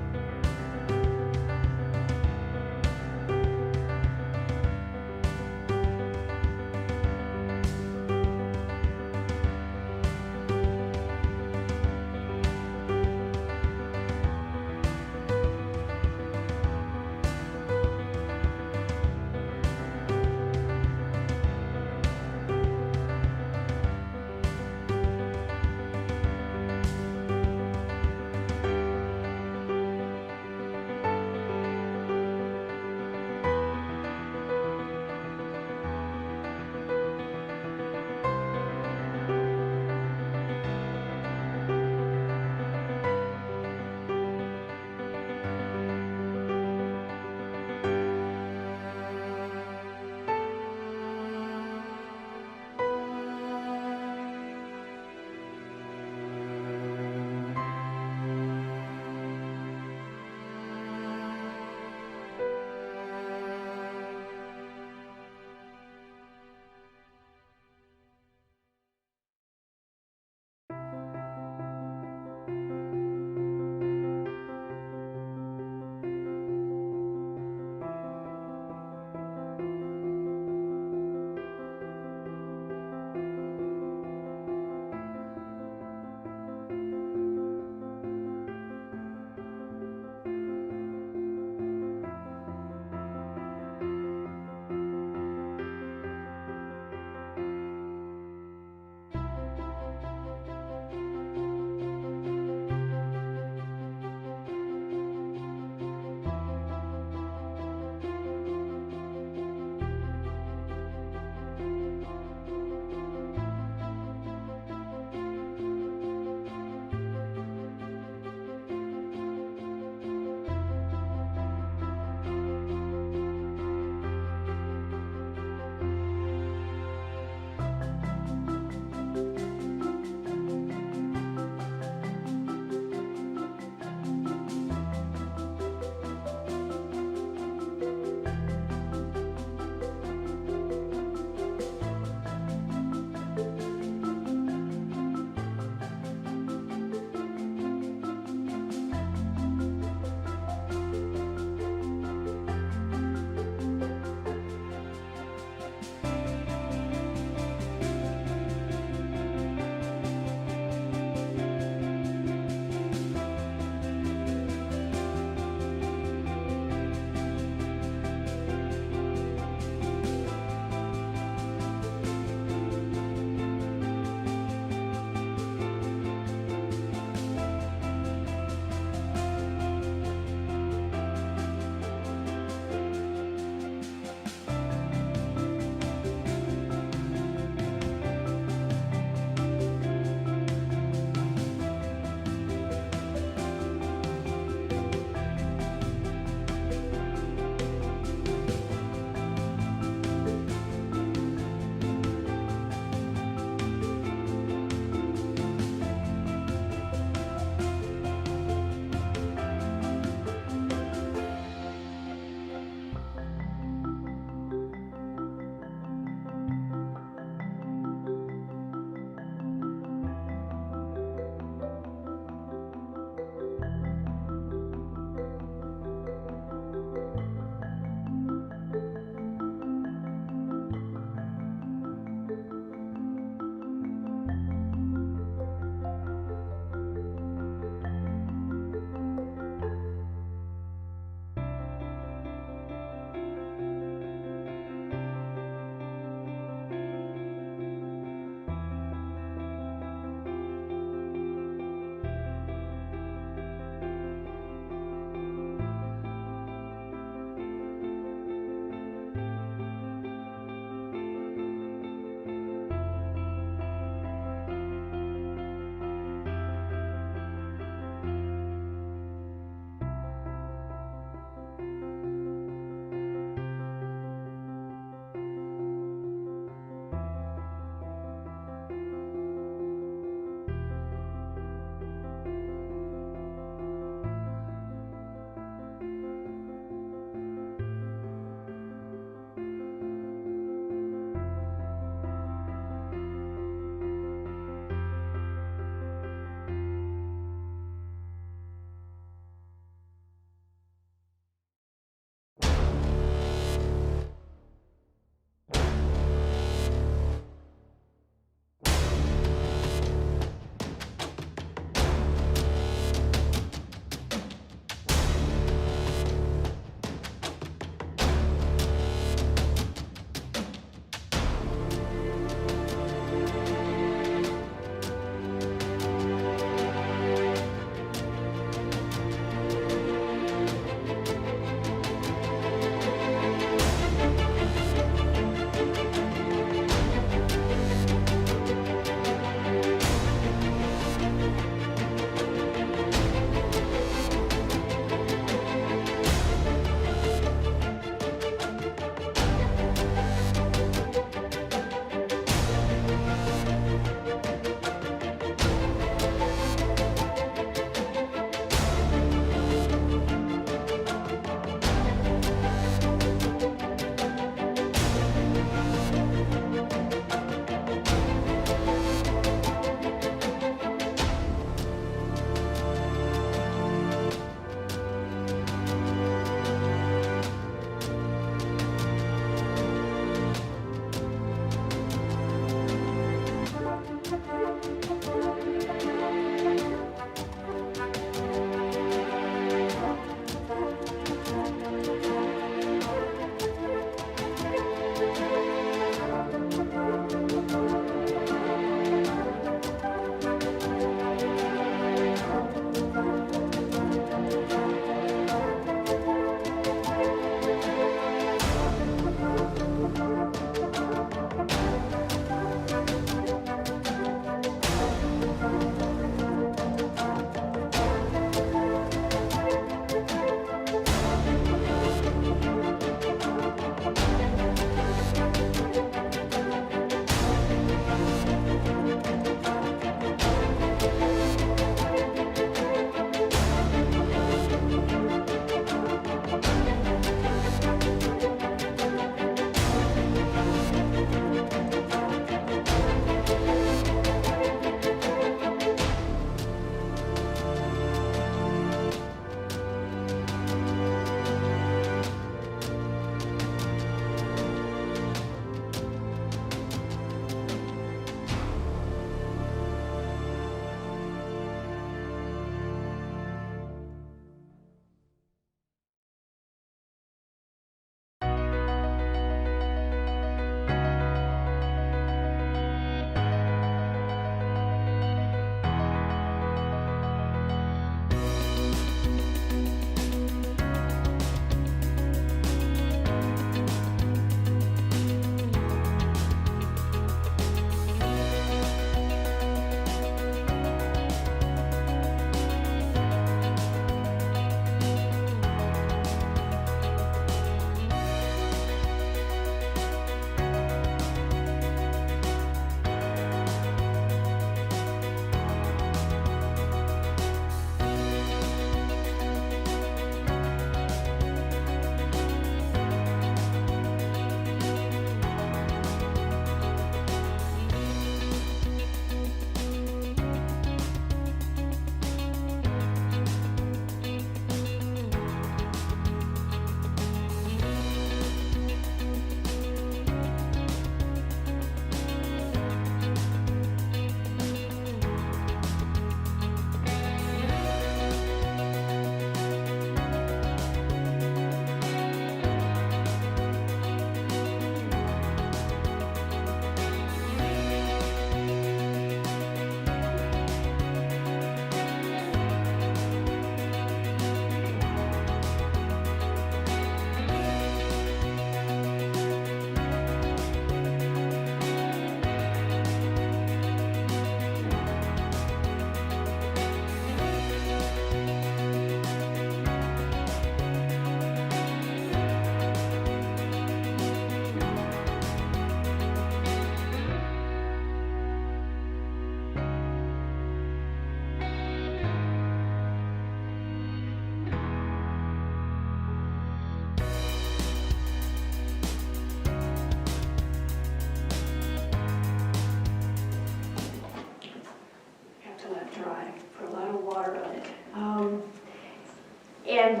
And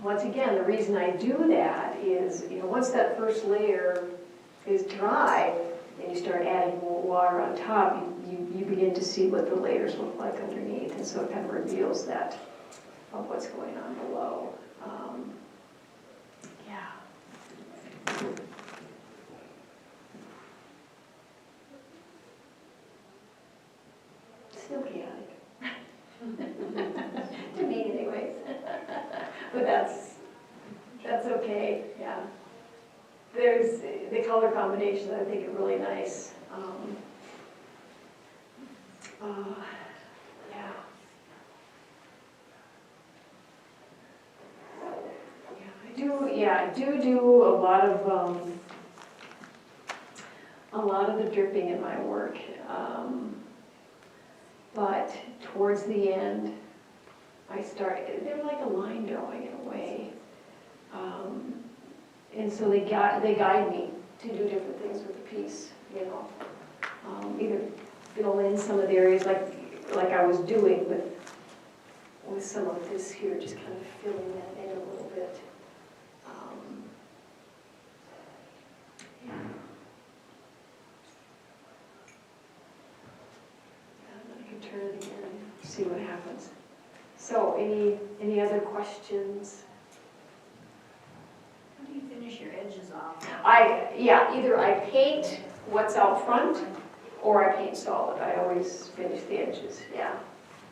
once again, the reason I do that is, once that first layer is dry, and you start adding more water on top, you begin to see what the layers look like underneath, and so it kind of reveals that of what's going on below. Yeah. Still chaotic. To me anyways. But that's okay, yeah. There's the color combinations I think are really nice. Yeah. I do a lot of the dripping in my work. But towards the end, they're like a line drawing in a way. And so they guide me to do different things with the piece, either fill in some of the areas like I was doing with some of this here, just kind of filling that in a little bit. Yeah. I can turn it again, see what happens. So, any other questions? How do you finish your edges off? Either I paint what's out front, or I paint solid. I always finish the edges, yeah.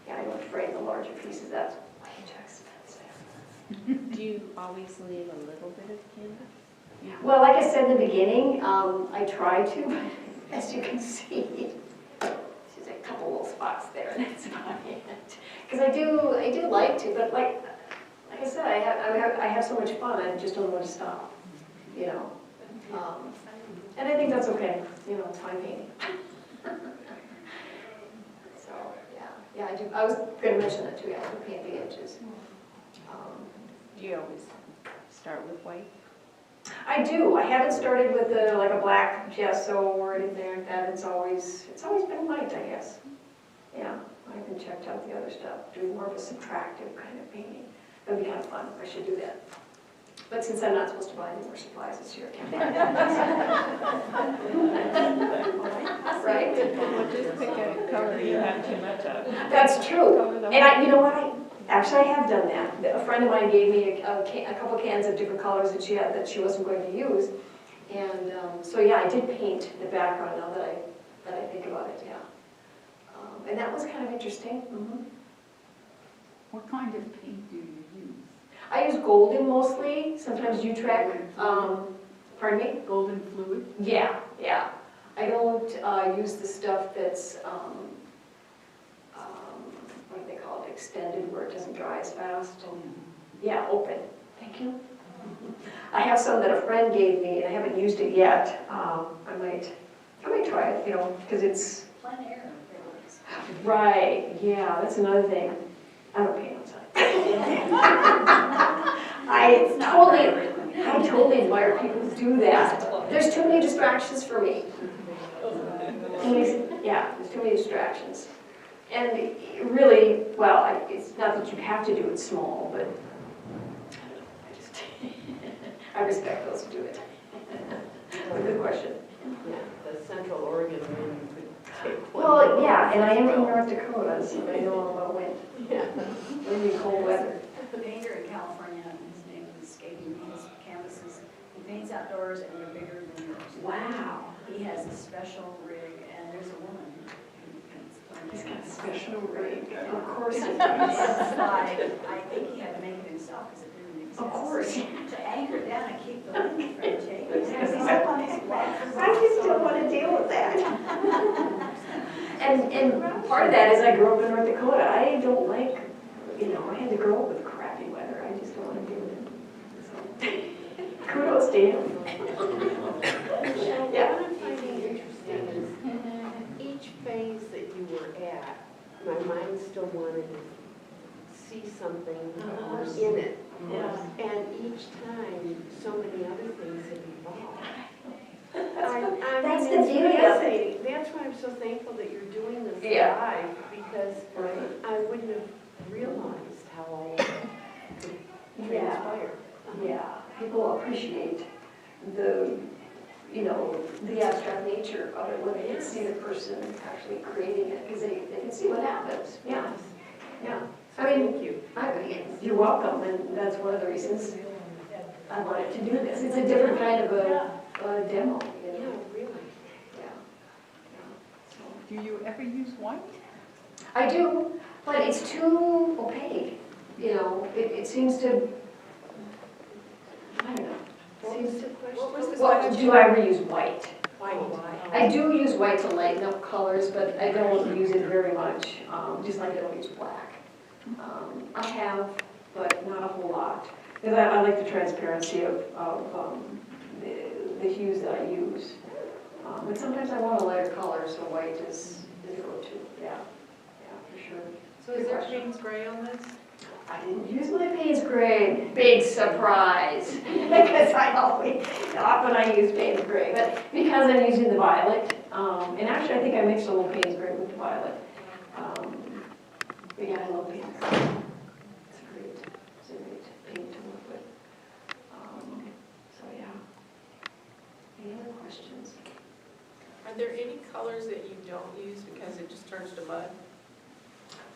Yeah, I don't frame the larger pieces, that's way too expensive. Do you always leave a little bit of canvas? Well, like I said in the beginning, I try to, but as you can see, there's a couple little spots there, and that's about it. Because I do like to, but like I said, I have so much fun, I just don't know when to stop, And I think that's okay, it's fine painting. So, yeah, I do. I was going to mention that too, yeah, I paint the edges. Do you always start with white? I do. I haven't started with like a black gesso or anything like that. It's always been white, I guess. Yeah, I haven't checked out the other stuff. Doing more of a subtractive kind of painting. That'd be kind of fun. I should do that. But since I'm not supposed to buy any more supplies this year, I can't buy that. Right? Well, just pick a color you have too much of. That's true. And you know what? I have done that. A friend of mine gave me a couple cans of different colors that she had that she wasn't going to use. And so yeah, I did paint the background now that I think about it, yeah. And that was kind of interesting. Mm-hmm. What kind of paint do you use? I use golden mostly, sometimes U-Track. Pardon me? Golden fluid? Yeah. I don't use the stuff that's, what do they call it, extended, where it doesn't dry as fast. Yeah, open. Thank you. I have some that a friend gave me, and I haven't used it yet. I might try it, because it's... Plein air. Right, yeah, that's another thing. I don't paint outside. I totally admire people who do that. There's too many distractions for me. There's too many distractions. And really, well, it's not that you have to do it small, but I respect those who do it. Good question. Yeah, the Central Oregon wind could take one. Well, yeah, and I am in North Dakota, so I know all about wind. Yeah. Windy, cold weather. A painter in California, his name is escaping me, his canvases, he paints outdoors and they're bigger than yours. Wow. He has a special rig, and there's a woman who paints plein air. He's got a special rig. Of course he It's does. like, I think he had to make it himself because it didn't exist. Of course. To anchor it down and keep the wind from taking. Because he's up on his block. I just don't want to deal with that. And part of that is I grew up in North Dakota. I don't like, I had to grow up with crappy weather. I just don't want to deal with it. So, kudos to him. Yeah. What I'm finding interesting is each phase that you were at, my mind still wanted to see something in it. Yeah. And each time, so many other things have evolved. That's the it's beauty of it. fascinating. That's why I'm so thankful that you're doing this Yeah. live, because Right. I wouldn't have realized how all the people appreciate the, you know, the abstract nature of it when they can see the person actually creating it, because they can see what happens. Yeah, yeah. I mean, you're welcome, and that's one of the reasons I wanted to do this. It's a different kind of a demo, you Yeah, know? really. Yeah. Do you ever use white? I do, but it's too opaque, you know, it seems to, I don't know. What was the question? What was the What, question? do I ever use white? Why? I do use white to lighten up colors, but I don't use it very much, just like I don't use black. I have, but not a whole lot, because I like the transparency of the hues that I use. But sometimes I want a lighter color, so white is a go-to, yeah, for sure. So is there Payne's gray on this? I didn't use my Payne's gray. Big surprise. Because I always, often I use Payne's gray, but because I'm using the violet, and actually I think I mixed a little Payne's gray with the violet. But yeah, I love Payne's gray. It's a great paint to work with. So yeah. Any other questions? Are there any colors that you don't use because it just turns to mud?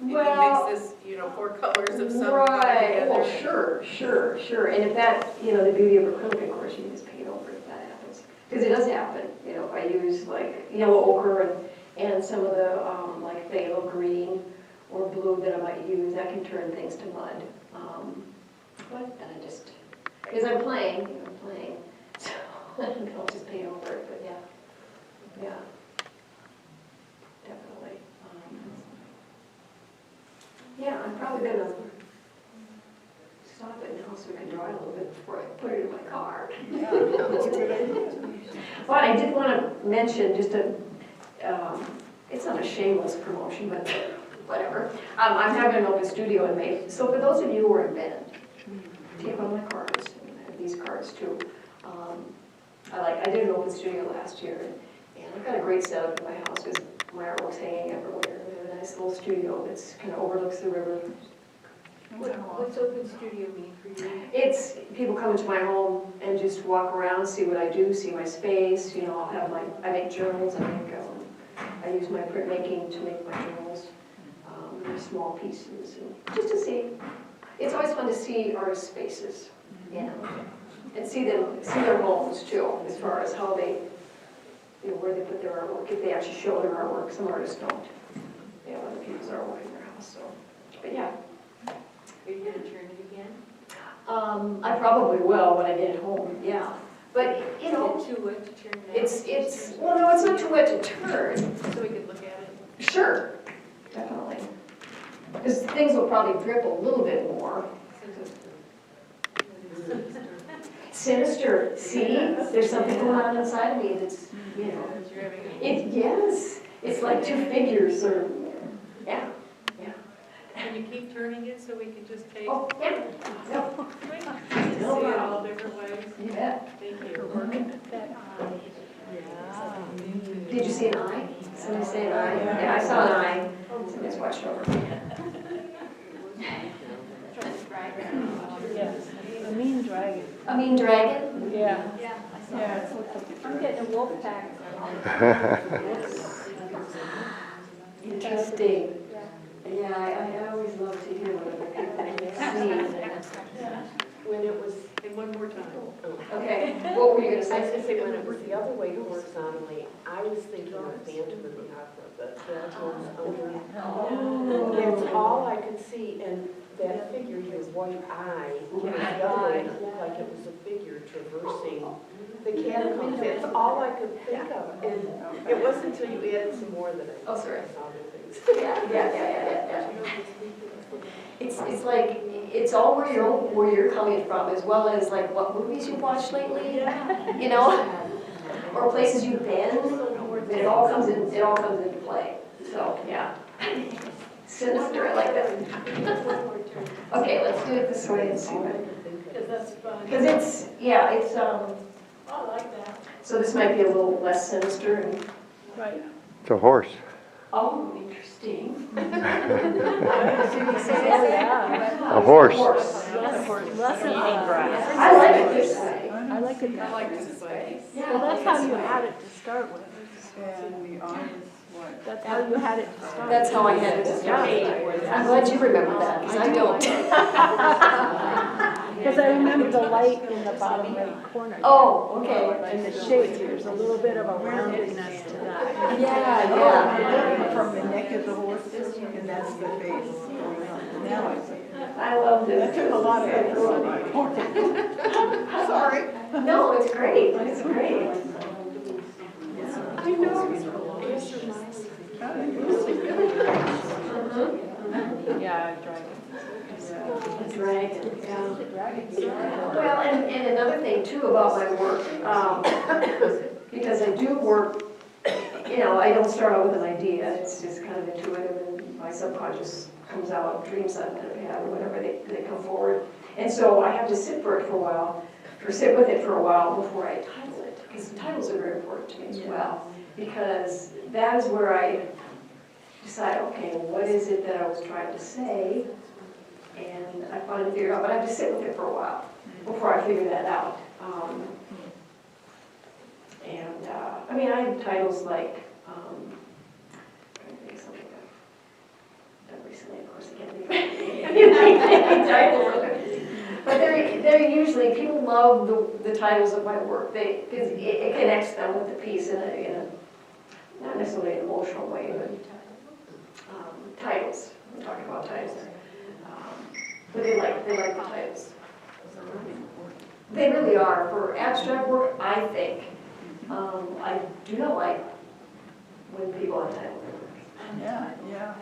If Well, you mix this, you know, 4 colors of some right, well, together. sure. And if that, you know, the beauty of acrylic, of course, you just paint over it if that happens. Because it does happen, you know, if I use like yellow ochre and some of the like phthalo green or blue that I might use, that can turn things to mud. But then I just, because I'm playing, so I'll just paint over it, but yeah, definitely. Yeah, I'm probably gonna stop it now so we can dry a little bit before I put it in my car. But I did want to mention, just a, it's not a shameless promotion, but whatever. I'm having an open studio in May. So for those of you who are in Bend, take one of my cards, and I have these cards too. I did an open studio last year, and I've got a great setup in my house because my artwork's hanging everywhere. We have a nice little studio that's kind of overlooks the river. What's open studio mean for you? It's people come into my home and just walk around, see what I do, see my space. You know, I'll have I make journals. I use my printmaking to make my journals. They're small pieces, and just to see. It's always fun to see artist spaces, you know, and see their homes too, as far as how they, you know, where they put their artwork. If they actually show their artwork, some artists don't. They have other people's artwork in their house. So, but yeah. Are you going to turn it again? I probably will when I get it home, yeah. But, you know, Is it too wet to turn now? well, no, it's not too wet to turn. So we could look at it. Sure, definitely. Because things will probably drip a little bit more. Sinister, see? There's something going on inside of me that's, you know. Yes, it's like two figures or, yeah. Can you keep turning it so we can just take? Oh, yeah. No, See it all different ways? you bet. Thank you. Did you see an eye? Somebody say an eye? Yeah, I saw an eye. Somebody's watching over me. A mean dragon. A mean dragon? Yeah. Yeah, I saw Yeah. that. I'm getting a wolf pack. Interesting. Yeah, I always love to hear what other people see. When it was, And one more time. Okay, what were you gonna I was say? going to say, when it was the other way horizontally, I was thinking of Phantom of the Opera, but that was under. Oh. That's all I could see, and that figure, your white eye, the other way, it looked like it was a figure traversing the catacombs. That's all I could think of, and it wasn't until you added some more that I Oh, sorry. saw the things. Yeah. It's like, it's all where you're coming from, as well as like what movies you've watched lately, you know? Or places you've been, it all comes into play, so, yeah. Sinister, I like that. Okay, let's do it this way and see what, Because that's fun. because it's, I like that. so this might be a little less sinister and, Right. It's a horse. oh, interesting. Yeah. A horse. Horse. Not a horse, Less of a, I like it this way. I like it I that like way. this way. Yeah, Well, that's how you I like had it to start with. And the eyes, what? That's how you had it to start. That's how I had it to start. I'm glad you remember that, because I don't. Because I remember the light in the bottom right corner. Oh, okay. And the shape, there's a little bit of a roundedness to that. Yeah, yeah. From the neck of the horse, and that's the face going up. Now I see. I love That this. took a lot of effort. Sorry. No, it's great, it's great. I know, it's Yeah, dragon. Dragon, yeah. Well, and another thing too about my work, because I do work, you know, I don't start out with an idea, it's just kind of intuitive, and my subconscious comes out, dreams that I'm gonna have, or whatever, they come forward. And so I have to sit for it for a while, or sit with it for a while before I title it, because titles are very important to me as well, because that is where I decide, okay, what is it that I was trying to say? And I finally figure out, but I have to sit with it for a while before I figure that out. I mean, I have titles like, I'm trying to think of something I've done recently, of course, I can't think of any titles. But they're usually, people love the titles of my work, because it connects them with the piece in a not necessarily an emotional way, but titles, we're talking about titles. But they like the titles. They really are. For abstract work, I think. I do not like when people untitle their work. Yeah.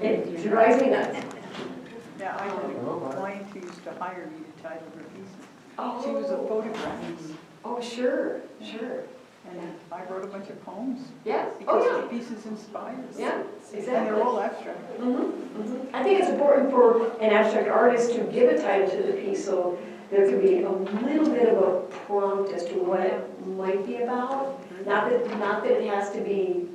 It drives me nuts. Yeah, I had a client who used to hire me to title her pieces. Oh. She was a photographist, Oh, sure, sure. and I wrote a bunch of poems Yeah. because Oh, the pieces inspired. yeah. Yeah, And exactly. they're all abstract. I think it's important for an abstract artist to give a title to the piece so there could be a little bit of a prompt as to what it might be about. Not that it has to be,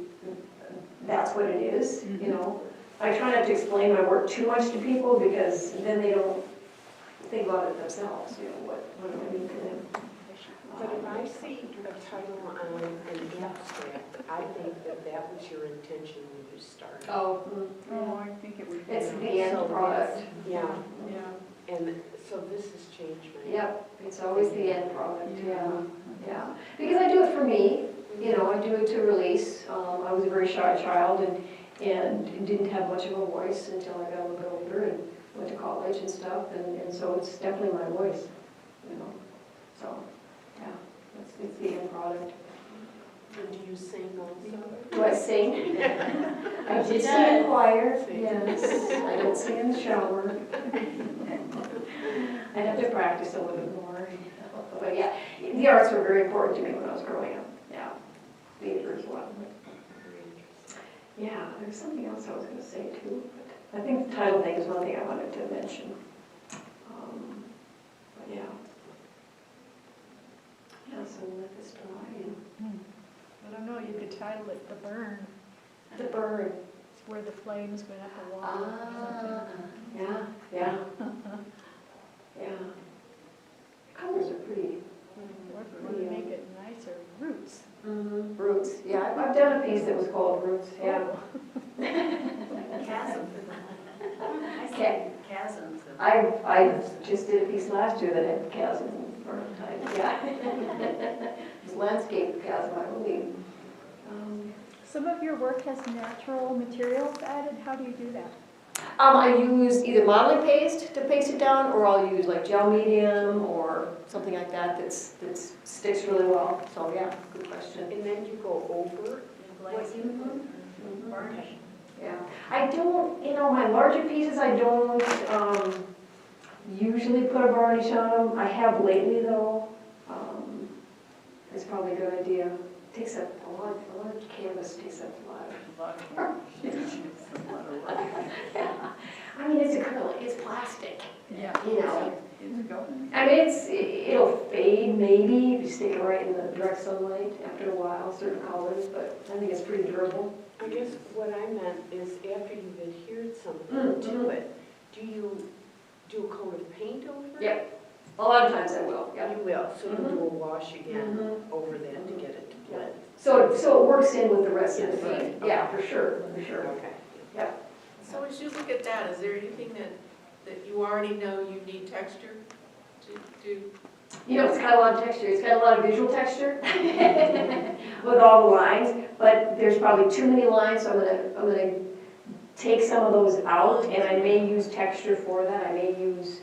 that's what it is, you know. I try not to explain my work too much to people because then they don't think about it themselves, you know, what do I mean to them. But if I see a title on an abstract, I think that was your intention when you started. Oh, Oh, I think it would be. it's the end product. Yeah, Yeah. and so this has changed my. Yep, it's always the end product, yeah. Because I do it for me, you know, I do it to release. I was a very shy child and didn't have much of a voice until I got a little bit older and went to college and stuff, and so it's definitely my voice, you know, so, yeah, it's the end product. And do you sing also? Do I sing? I did sing in choir, yes, I don't sing in the shower. I have to practice a little bit more, but yeah, the arts were very important to me when I was growing up, yeah, theater as well. Yeah, there's something else I was going to say too, but I think the title thing is one thing I wanted to mention. But yeah. Yeah, so we'll let this dry. And I don't know, you could title it The Burn. the bird. It's where the flames went up the wall or Ah, something. yeah. Yeah. The colors are pretty. Or if you want to make it nicer, Roots. Roots. Yeah, I've done a piece that was called Roots. Yeah. Chasm. I Okay. said chasms. I just did a piece last year that had chasm for a time. Yeah. It's landscape chasm, I believe. Some of your work has natural materials added. How do you do that? I use either modeling paste to paste it down, or I'll use like gel medium or something like that that sticks really well. So yeah, good question. And then you go over. Varnish. Yeah, I don't, you know, my larger pieces, I don't usually put a varnish on them. I have lately though. It's probably a good idea. It takes up a large canvas takes up a lot of. A lot of work. It's a lot of work. Yeah. I mean, it's acrylic, it's plastic, Yeah. you know. It's going. I mean, it'll fade maybe if you stick it right in the direct sunlight after a while, certain colors, but I think it's pretty durable. I guess what I meant is after you've adhered something to it, do you do a coat of paint over it? Yep, A lot of times I will, yeah. You will, so you'll do a wash again over then to get it to blend. So it works in with the rest of the Yes. paint, yeah, for sure, for sure. Okay. So as you look at that, is there anything that you already know you need texture to do? You know, it's got a lot of texture, it's got a lot of visual texture with all the lines, but there's probably too many lines, so I'm gonna take some of those out, and I may use texture for that. I may use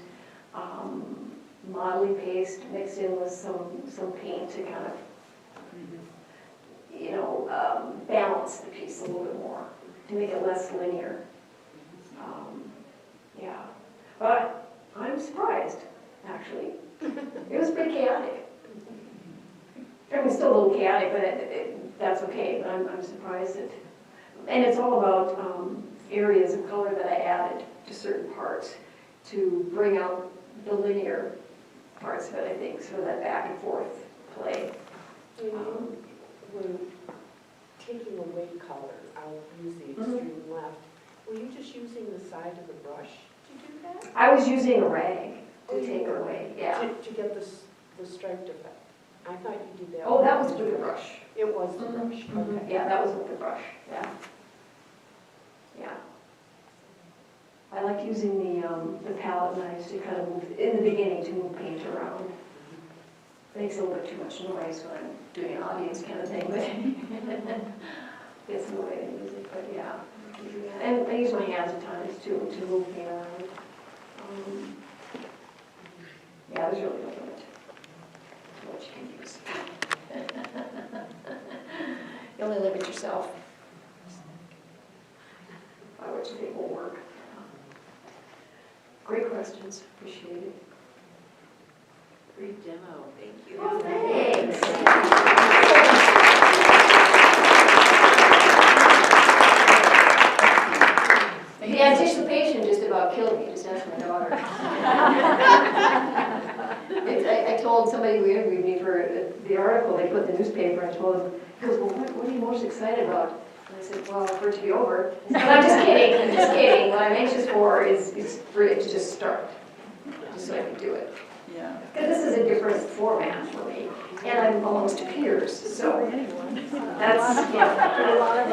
modeling paste mixed in with some paint to kind of, you know, balance the piece a little bit more, to make it less linear. Yeah, but I'm surprised, actually. It was pretty chaotic. It was still a little chaotic, but that's okay, but I'm surprised that, and it's all about areas of color that I added to certain parts to bring out the linear parts of it, I think, so that back and forth play. When taking away color, I'll use the extreme left. Were you just using the side of the brush to do that? I was using a rag to take it away, yeah. To get the striped effect? I thought you did that. Oh, that was with the brush. It was the brush, okay. Yeah, that was with the brush, yeah. Yeah. I like using the palette knives to kind of move, in the beginning, to move paint around. Makes a little bit too much noise when I'm doing an audience kind of thing, but it's the way to use it, but yeah. And I use my hands at times too, to move paint around. Yeah, there's really no limit to what you can use. You only limit yourself by what you think will work. Great questions, appreciate it. Great demo, thank you. Oh, thanks. The anticipation just about killed me, just ask my daughter. I told somebody who interviewed me for the article, they put in the newspaper, I told him, he goes, well, what are you most excited about? And I said, well, for it to be over. But I'm just kidding, I'm just kidding. What I'm anxious for is for it to just start, just so I can do it. Yeah. Because this is a different format for me, and I'm amongst peers, so that's, yeah. A lot of